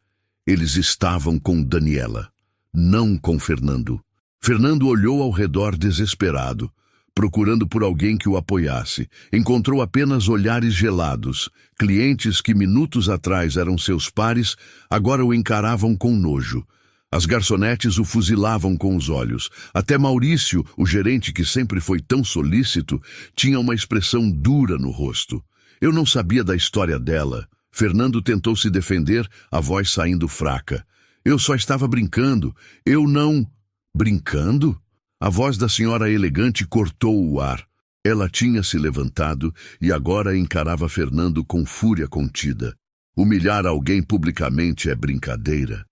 Eles estavam com Daniela. Não com Fernando. Fernando olhou ao redor desesperado, procurando por alguém que o apoiasse. Encontrou apenas olhares gelados. Clientes que minutos atrás eram seus pares, agora o encaravam com nojo. As garçonetes o fuzilavam com os olhos. Até Maurício, o gerente que sempre foi tão solícito, tinha uma expressão dura no rosto. Eu não sabia da história dela. Fernando tentou se defender, a voz saindo fraca. Eu só estava brincando. Eu não... Brincando? A voz da senhora elegante cortou o ar. Ela tinha se levantado e agora encarava Fernando com fúria contida. Humilhar alguém publicamente é brincadeira.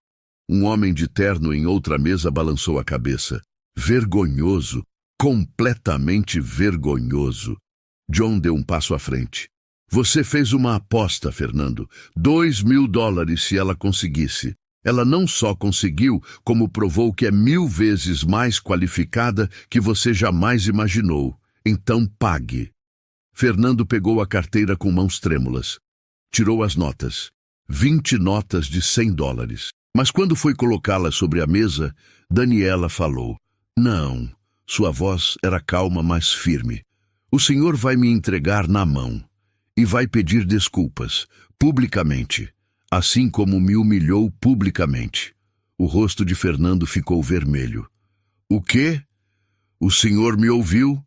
Um homem de terno em outra mesa balançou a cabeça. Vergonhoso. Completamente vergonhoso. John deu um passo à frente. Você fez uma aposta, Fernando. $2.000 se ela conseguisse. Ela não só conseguiu, como provou que é 1000 vezes mais qualificada que você jamais imaginou. Então pague. Fernando pegou a carteira com mãos trêmulas. Tirou as notas. 20 notas de $100. Mas quando foi colocá-las sobre a mesa, Daniela falou. Não. Sua voz era calma, mas firme. O senhor vai me entregar na mão. e vai pedir desculpas, publicamente, assim como me humilhou publicamente. O rosto de Fernando ficou vermelho. O quê? O senhor me ouviu?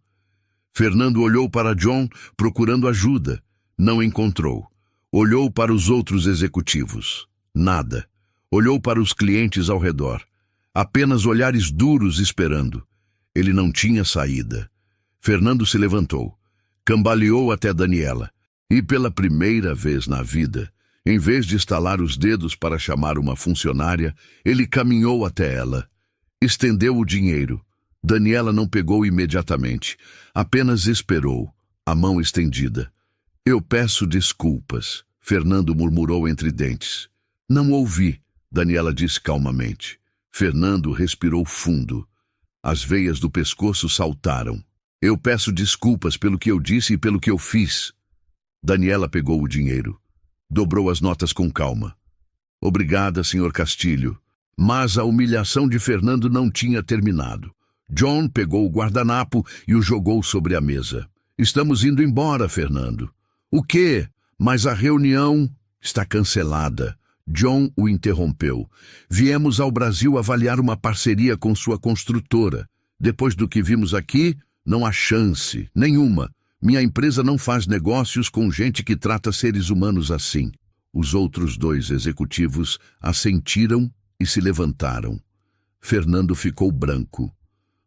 Fernando olhou para John, procurando ajuda. Não encontrou. Olhou para os outros executivos. Nada. Olhou para os clientes ao redor. Apenas olhares duros esperando. Ele não tinha saída. Fernando se levantou. Cambaleou até Daniela. E pela primeira vez na vida, em vez de estalar os dedos para chamar uma funcionária, ele caminhou até ela. Estendeu o dinheiro. Daniela não pegou imediatamente. Apenas esperou, a mão estendida. Eu peço desculpas, Fernando murmurou entre dentes. Não ouvi, Daniela disse calmamente. Fernando respirou fundo. As veias do pescoço saltaram. Eu peço desculpas pelo que eu disse e pelo que eu fiz. Daniela pegou o dinheiro. Dobrou as notas com calma. Obrigada, Sr. Castilho. Mas a humilhação de Fernando não tinha terminado. John pegou o guardanapo e o jogou sobre a mesa. Estamos indo embora, Fernando. O quê? Mas a reunião está cancelada. John o interrompeu. Viemos ao Brasil avaliar uma parceria com sua construtora. Depois do que vimos aqui, não há chance, nenhuma. Minha empresa não faz negócios com gente que trata seres humanos assim. Os outros dois executivos assentiram e se levantaram. Fernando ficou branco.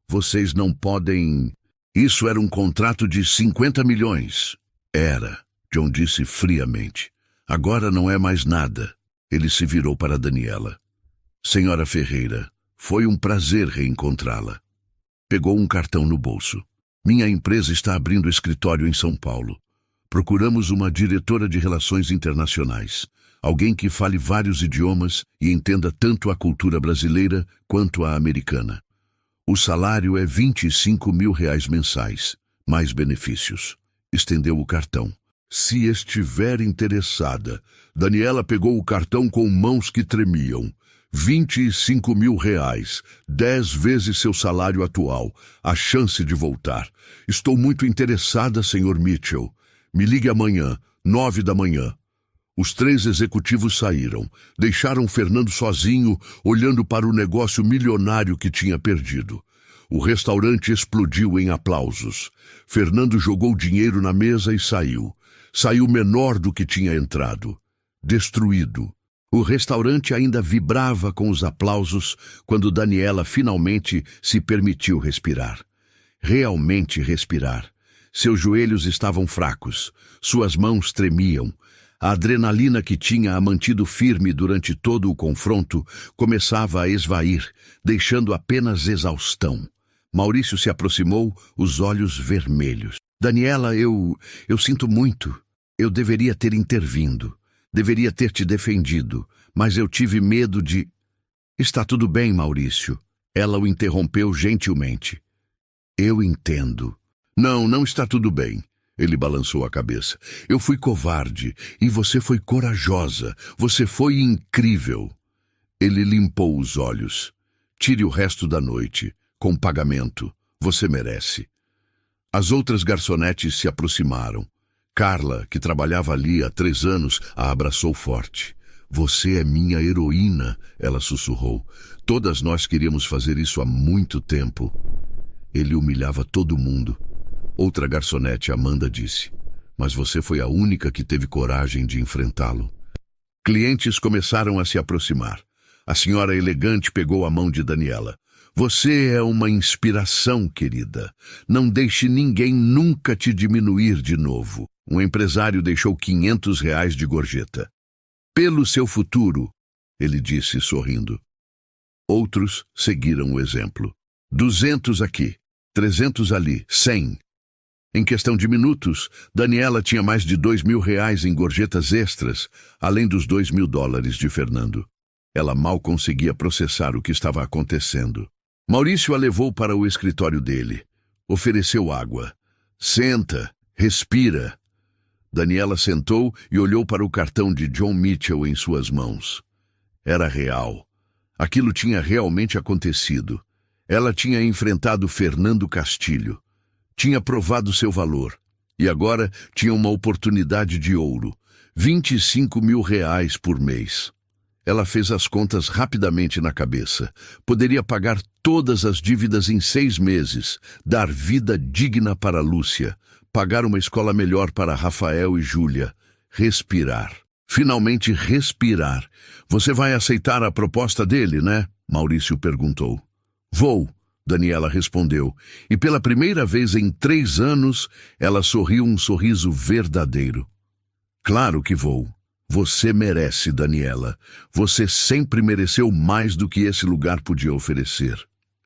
Vocês não podem... Isso era um contrato de 50 milhões. Era, John disse friamente. Agora não é mais nada. Ele se virou para Daniela. Senhora Ferreira, foi um prazer reencontrá-la. Pegou um cartão no bolso. Minha empresa está abrindo escritório em São Paulo. Procuramos uma diretora de relações internacionais. Alguém que fale vários idiomas e entenda tanto a cultura brasileira quanto a americana. O salário é R$25 mil mensais, mais benefícios. Estendeu o cartão. Se estiver interessada, Daniela pegou o cartão com mãos que tremiam. R$25 mil, 10 vezes seu salário atual, a chance de voltar. Estou muito interessada, Sr. Mitchell. Me ligue amanhã, 9 da manhã. Os três executivos saíram, deixaram Fernando sozinho, olhando para o negócio milionário que tinha perdido. O restaurante explodiu em aplausos. Fernando jogou dinheiro na mesa e saiu. Saiu menor do que tinha entrado. Destruído. O restaurante ainda vibrava com os aplausos quando Daniela finalmente se permitiu respirar. Realmente respirar. Seus joelhos estavam fracos, suas mãos tremiam. A adrenalina que tinha a mantido firme durante todo o confronto começava a esvair, deixando apenas exaustão. Maurício se aproximou, os olhos vermelhos. Daniela, eu sinto muito. Eu deveria ter intervindo. Deveria ter te defendido, mas eu tive medo de... Está tudo bem, Maurício. Ela o interrompeu gentilmente. Eu entendo. Não está tudo bem. Ele balançou a cabeça. Eu fui covarde e você foi corajosa. Você foi incrível. Ele limpou os olhos. Tire o resto da noite, com pagamento. Você merece. As outras garçonetes se aproximaram. Carla, que trabalhava ali há 3 anos, a abraçou forte. Você é minha heroína, ela sussurrou. Todas nós queríamos fazer isso há muito tempo. Ele humilhava todo mundo. Outra garçonete, Amanda, disse. Mas você foi a única que teve coragem de enfrentá-lo. Clientes começaram a se aproximar. A senhora elegante pegou a mão de Daniela. Você é uma inspiração, querida. Não deixe ninguém nunca te diminuir de novo. Um empresário deixou R$500 de gorjeta. Pelo seu futuro, ele disse sorrindo. Outros seguiram o exemplo. 200 aqui, 300 ali, 100. Em questão de minutos, Daniela tinha mais de R$2 mil em gorjetas extras, além dos $2 mil de Fernando. Ela mal conseguia processar o que estava acontecendo. Maurício a levou para o escritório dele. Ofereceu água. Senta, respira. Daniela sentou e olhou para o cartão de John Mitchell em suas mãos. Era real. Aquilo tinha realmente acontecido. Ela tinha enfrentado Fernando Castilho. Tinha provado seu valor. E agora tinha uma oportunidade de ouro. 25 mil reais por mês. Ela fez as contas rapidamente na cabeça. Poderia pagar todas as dívidas em 6 meses, dar vida digna para Lúcia, pagar uma escola melhor para Rafael e Júlia, respirar. Finalmente respirar. Você vai aceitar a proposta dele, né? Maurício perguntou. Vou, Daniela respondeu, e pela primeira vez em 3 anos, ela sorriu um sorriso verdadeiro. Claro que vou. Você merece, Daniela. Você sempre mereceu mais do que esse lugar podia oferecer.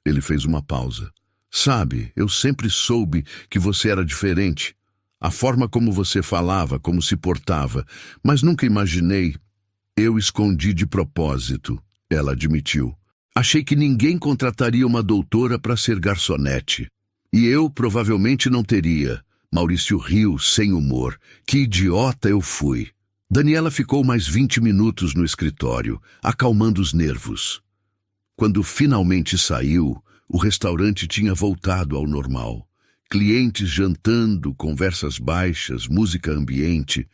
Ele fez uma pausa. Sabe, eu sempre soube que você era diferente. A forma como você falava, como se portava, mas nunca imaginei. Eu escondi de propósito, ela admitiu. Achei que ninguém contrataria uma doutora para ser garçonete. E eu provavelmente não teria. Maurício riu, sem humor. Que idiota eu fui. Daniela ficou mais 20 minutos no escritório, acalmando os nervos. Quando finalmente saiu, o restaurante tinha voltado ao normal. Clientes jantando, conversas baixas, música ambiente,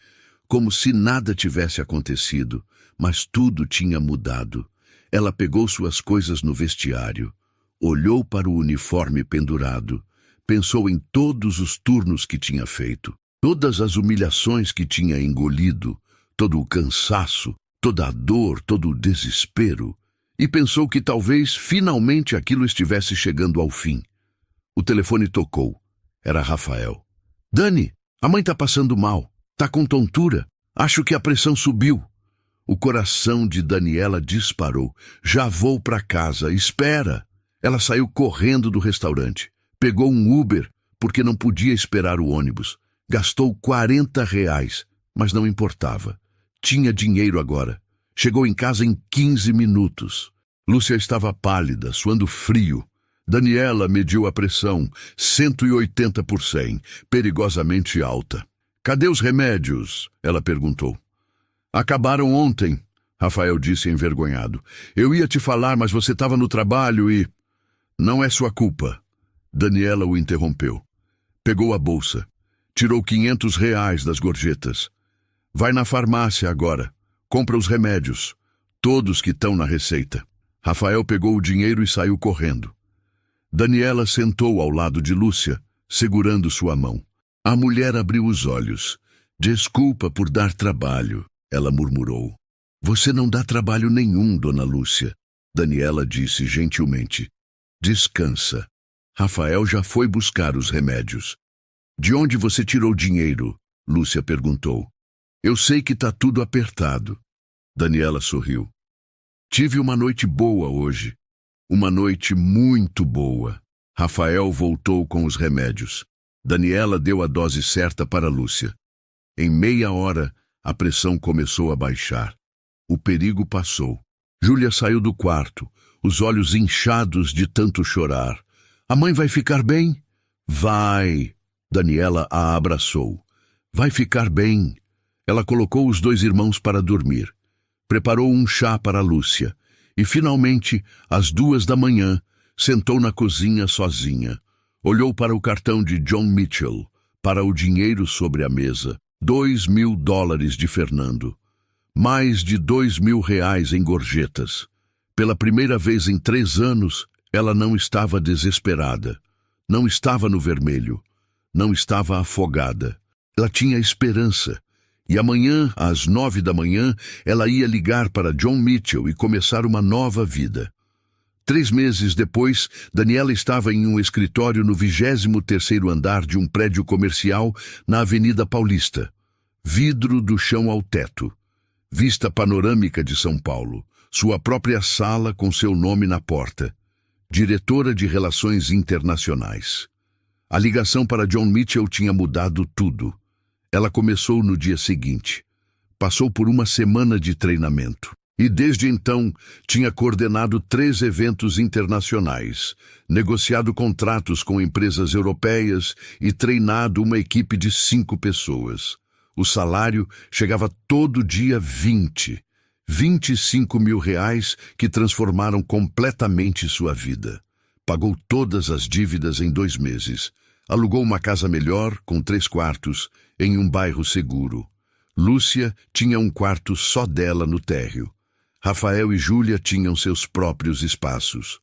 como se nada tivesse acontecido, mas tudo tinha mudado. Ela pegou suas coisas no vestiário, olhou para o uniforme pendurado, pensou em todos os turnos que tinha feito, todas as humilhações que tinha engolido, todo o cansaço, toda a dor, todo o desespero, e pensou que talvez finalmente aquilo estivesse chegando ao fim. O telefone tocou. Era Rafael. Dani, a mãe tá passando mal. Tá com tontura. Acho que a pressão subiu. O coração de Daniela disparou. Já vou para casa. Espera. Ela saiu correndo do restaurante. Pegou um Uber, porque não podia esperar o ônibus. Gastou 40 reais, mas não importava. Tinha dinheiro agora. Chegou em casa em 15 minutos. Lúcia estava pálida, suando frio. Daniela mediu a pressão, 180 por 100, perigosamente alta. Cadê os remédios? Ela perguntou. Acabaram ontem, Rafael disse envergonhado. Eu ia te falar, mas você estava no trabalho e... Não é sua culpa. Daniela o interrompeu. Pegou a bolsa. Tirou 500 reais das gorjetas. Vai na farmácia agora. Compra os remédios. Todos que estão na receita. Rafael pegou o dinheiro e saiu correndo. Daniela sentou ao lado de Lúcia, segurando sua mão. A mulher abriu os olhos. Desculpa por dar trabalho, ela murmurou. Você não dá trabalho nenhum, dona Lúcia. Daniela disse gentilmente. Descansa. Rafael já foi buscar os remédios. De onde você tirou dinheiro? Lúcia perguntou. Eu sei que tá tudo apertado. Daniela sorriu. Tive uma noite boa hoje. Uma noite muito boa. Rafael voltou com os remédios. Daniela deu a dose certa para Lúcia. Em meia hora, a pressão começou a baixar. O perigo passou. Júlia saiu do quarto, os olhos inchados de tanto chorar. A mãe vai ficar bem? Vai. Daniela a abraçou. Vai ficar bem. Ela colocou os 2 irmãos para dormir. Preparou um chá para Lúcia. E, finalmente, às 2 da manhã, sentou na cozinha sozinha. Olhou para o cartão de John Mitchell, para o dinheiro sobre a mesa. $2.000 de Fernando. Mais de 2.000 reais em gorjetas. Pela primeira vez em 3 anos, ela não estava desesperada. Não estava no vermelho. Não estava afogada. Ela tinha esperança. E amanhã, às 9 da manhã, ela ia ligar para John Mitchell e começar uma nova vida. 3 meses depois, Daniela estava em um escritório no 23º andar de um prédio comercial na Avenida Paulista. Vidro do chão ao teto. Vista panorâmica de São Paulo. Sua própria sala com seu nome na porta. Diretora de Relações Internacionais. A ligação para John Mitchell tinha mudado tudo. Ela começou no dia seguinte. Passou por uma semana de treinamento. E desde então tinha coordenado 3 eventos internacionais, negociado contratos com empresas europeias e treinado uma equipe de 5 pessoas. O salário chegava todo dia 25 mil reais que transformaram completamente sua vida. Pagou todas as dívidas em 2 meses. Alugou uma casa melhor, com 3 quartos, em um bairro seguro. Lúcia tinha um quarto só dela no térreo. Rafael e Júlia tinham seus próprios espaços.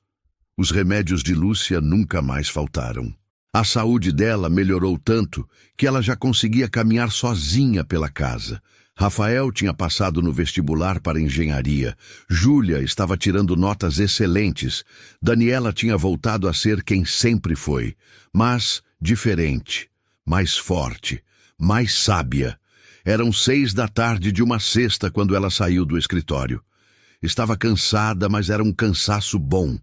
Os remédios de Lúcia nunca mais faltaram. A saúde dela melhorou tanto que ela já conseguia caminhar sozinha pela casa. Rafael tinha passado no vestibular para engenharia. Júlia estava tirando notas excelentes. Daniela tinha voltado a ser quem sempre foi, mas diferente, mais forte, mais sábia. Eram 6 da tarde de uma sexta quando ela saiu do escritório. Estava cansada, mas era um cansaço bom,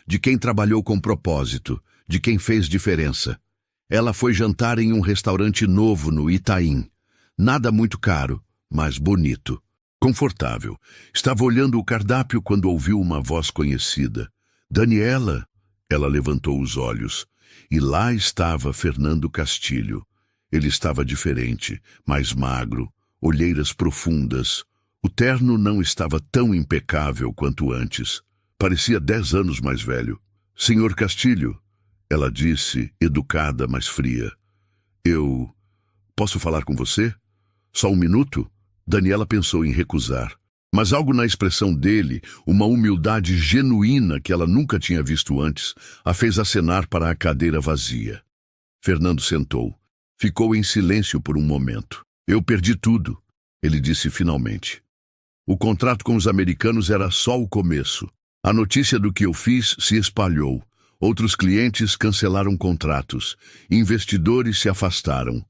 de quem trabalhou com propósito, de quem fez diferença. Ela foi jantar em um restaurante novo no Itaim. Nada muito caro, mas bonito. Confortável. Estava olhando o cardápio quando ouviu uma voz conhecida. Daniela! Ela levantou os olhos. E lá estava Fernando Castilho. Ele estava diferente, mais magro, olheiras profundas. O terno não estava tão impecável quanto antes. Parecia 10 anos mais velho. Senhor Castilho, ela disse, educada, mas fria. Eu posso falar com você? Só 1 minuto? Daniela pensou em recusar. Mas algo na expressão dele, uma humildade genuína que ela nunca tinha visto antes, a fez acenar para a cadeira vazia. Fernando sentou. Ficou em silêncio por um momento. Eu perdi tudo, ele disse finalmente. O contrato com os americanos era só o começo. A notícia do que eu fiz se espalhou. Outros clientes cancelaram contratos. Investidores se afastaram.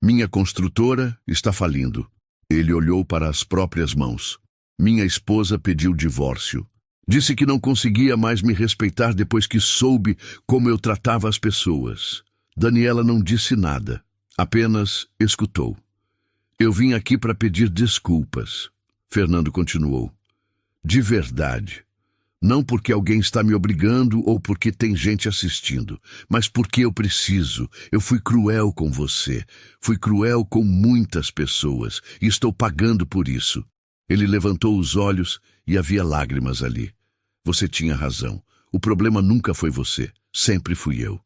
Minha construtora está falindo. Ele olhou para as próprias mãos. Minha esposa pediu divórcio. Disse que não conseguia mais me respeitar depois que soube como eu tratava as pessoas. Daniela não disse nada, apenas escutou. Eu vim aqui para pedir desculpas. Fernando continuou. De verdade. Não porque alguém está me obrigando ou porque tem gente assistindo, mas porque eu preciso. Eu fui cruel com você. Fui cruel com muitas pessoas e estou pagando por isso. Ele levantou os olhos e havia lágrimas ali. Você tinha razão. O problema nunca foi você. Sempre fui eu.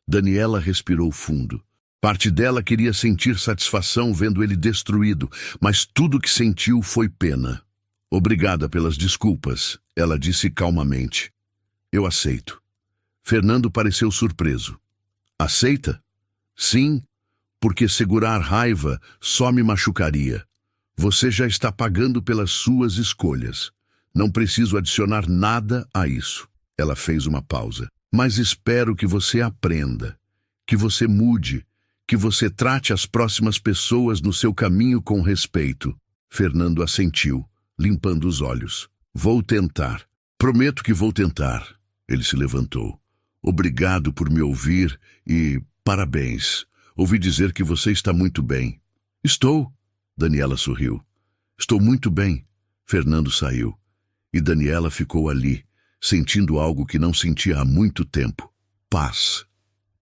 Daniela respirou fundo. Parte dela queria sentir satisfação vendo ele destruído, mas tudo que sentiu foi pena. Obrigada pelas desculpas, ela disse calmamente. Eu aceito. Fernando pareceu surpreso. Aceita? Sim, porque segurar raiva só me machucaria. Você já está pagando pelas suas escolhas. Não preciso adicionar nada a isso. Ela fez uma pausa. Mas espero que você aprenda, que você mude, que você trate as próximas pessoas no seu caminho com respeito. Fernando assentiu, limpando os olhos. Vou tentar. Prometo que vou tentar. Ele se levantou. Obrigado por me ouvir e parabéns. Ouvi dizer que você está muito bem. Estou. Daniela sorriu. Estou muito bem. Fernando saiu. E Daniela ficou ali, sentindo algo que não sentia há muito tempo. Paz.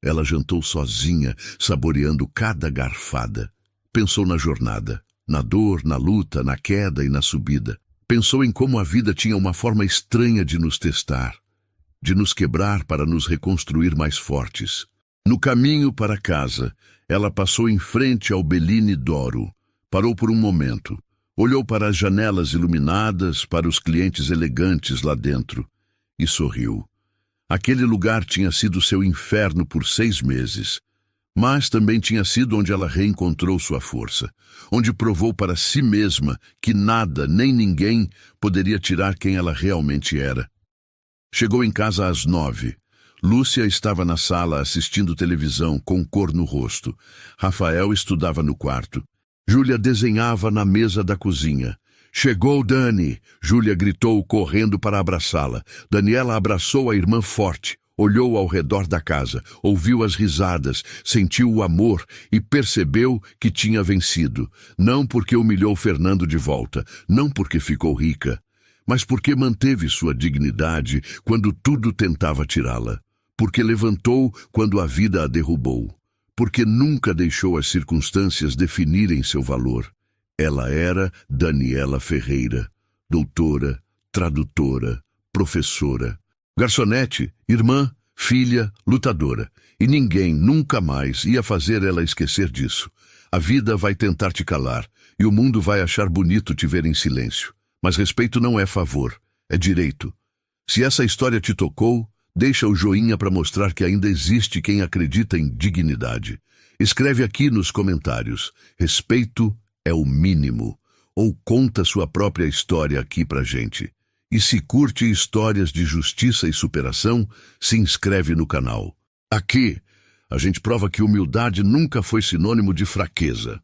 Ela jantou sozinha, saboreando cada garfada. Pensou na jornada, na dor, na luta, na queda e na subida. Pensou em como a vida tinha uma forma estranha de nos testar, de nos quebrar para nos reconstruir mais fortes. No caminho para casa, ela passou em frente ao Bellini d'Oro. Parou por um momento. Olhou para as janelas iluminadas, para os clientes elegantes lá dentro, e sorriu. Aquele lugar tinha sido seu inferno por 6 meses, mas também tinha sido onde ela reencontrou sua força, onde provou para si mesma que nada, nem ninguém, poderia tirar quem ela realmente era. Chegou em casa às 9. Lúcia estava na sala assistindo televisão com cor no rosto. Rafael estudava no quarto. Júlia desenhava na mesa da cozinha. Chegou Dani! Júlia gritou, correndo para abraçá-la. Daniela abraçou a irmã forte, olhou ao redor da casa, ouviu as risadas, sentiu o amor e percebeu que tinha vencido. Não porque humilhou Fernando de volta, não porque ficou rica, mas porque manteve sua dignidade quando tudo tentava tirá-la. Porque levantou quando a vida a derrubou. Porque nunca deixou as circunstâncias definirem seu valor. Ela era Daniela Ferreira, doutora, tradutora, professora. Garçonete, irmã, filha, lutadora, e ninguém nunca mais ia fazer ela esquecer disso. A vida vai tentar te calar, e o mundo vai achar bonito te ver em silêncio. Mas respeito não é favor, é direito. Se essa história te tocou, deixa o joinha para mostrar que ainda existe quem acredita em dignidade. Escreve aqui nos comentários, respeito é o mínimo, ou conta sua própria história aqui pra gente. E se curte histórias de justiça e superação, se inscreve no canal. Aqui, a gente prova que humildade nunca foi sinônimo de fraqueza.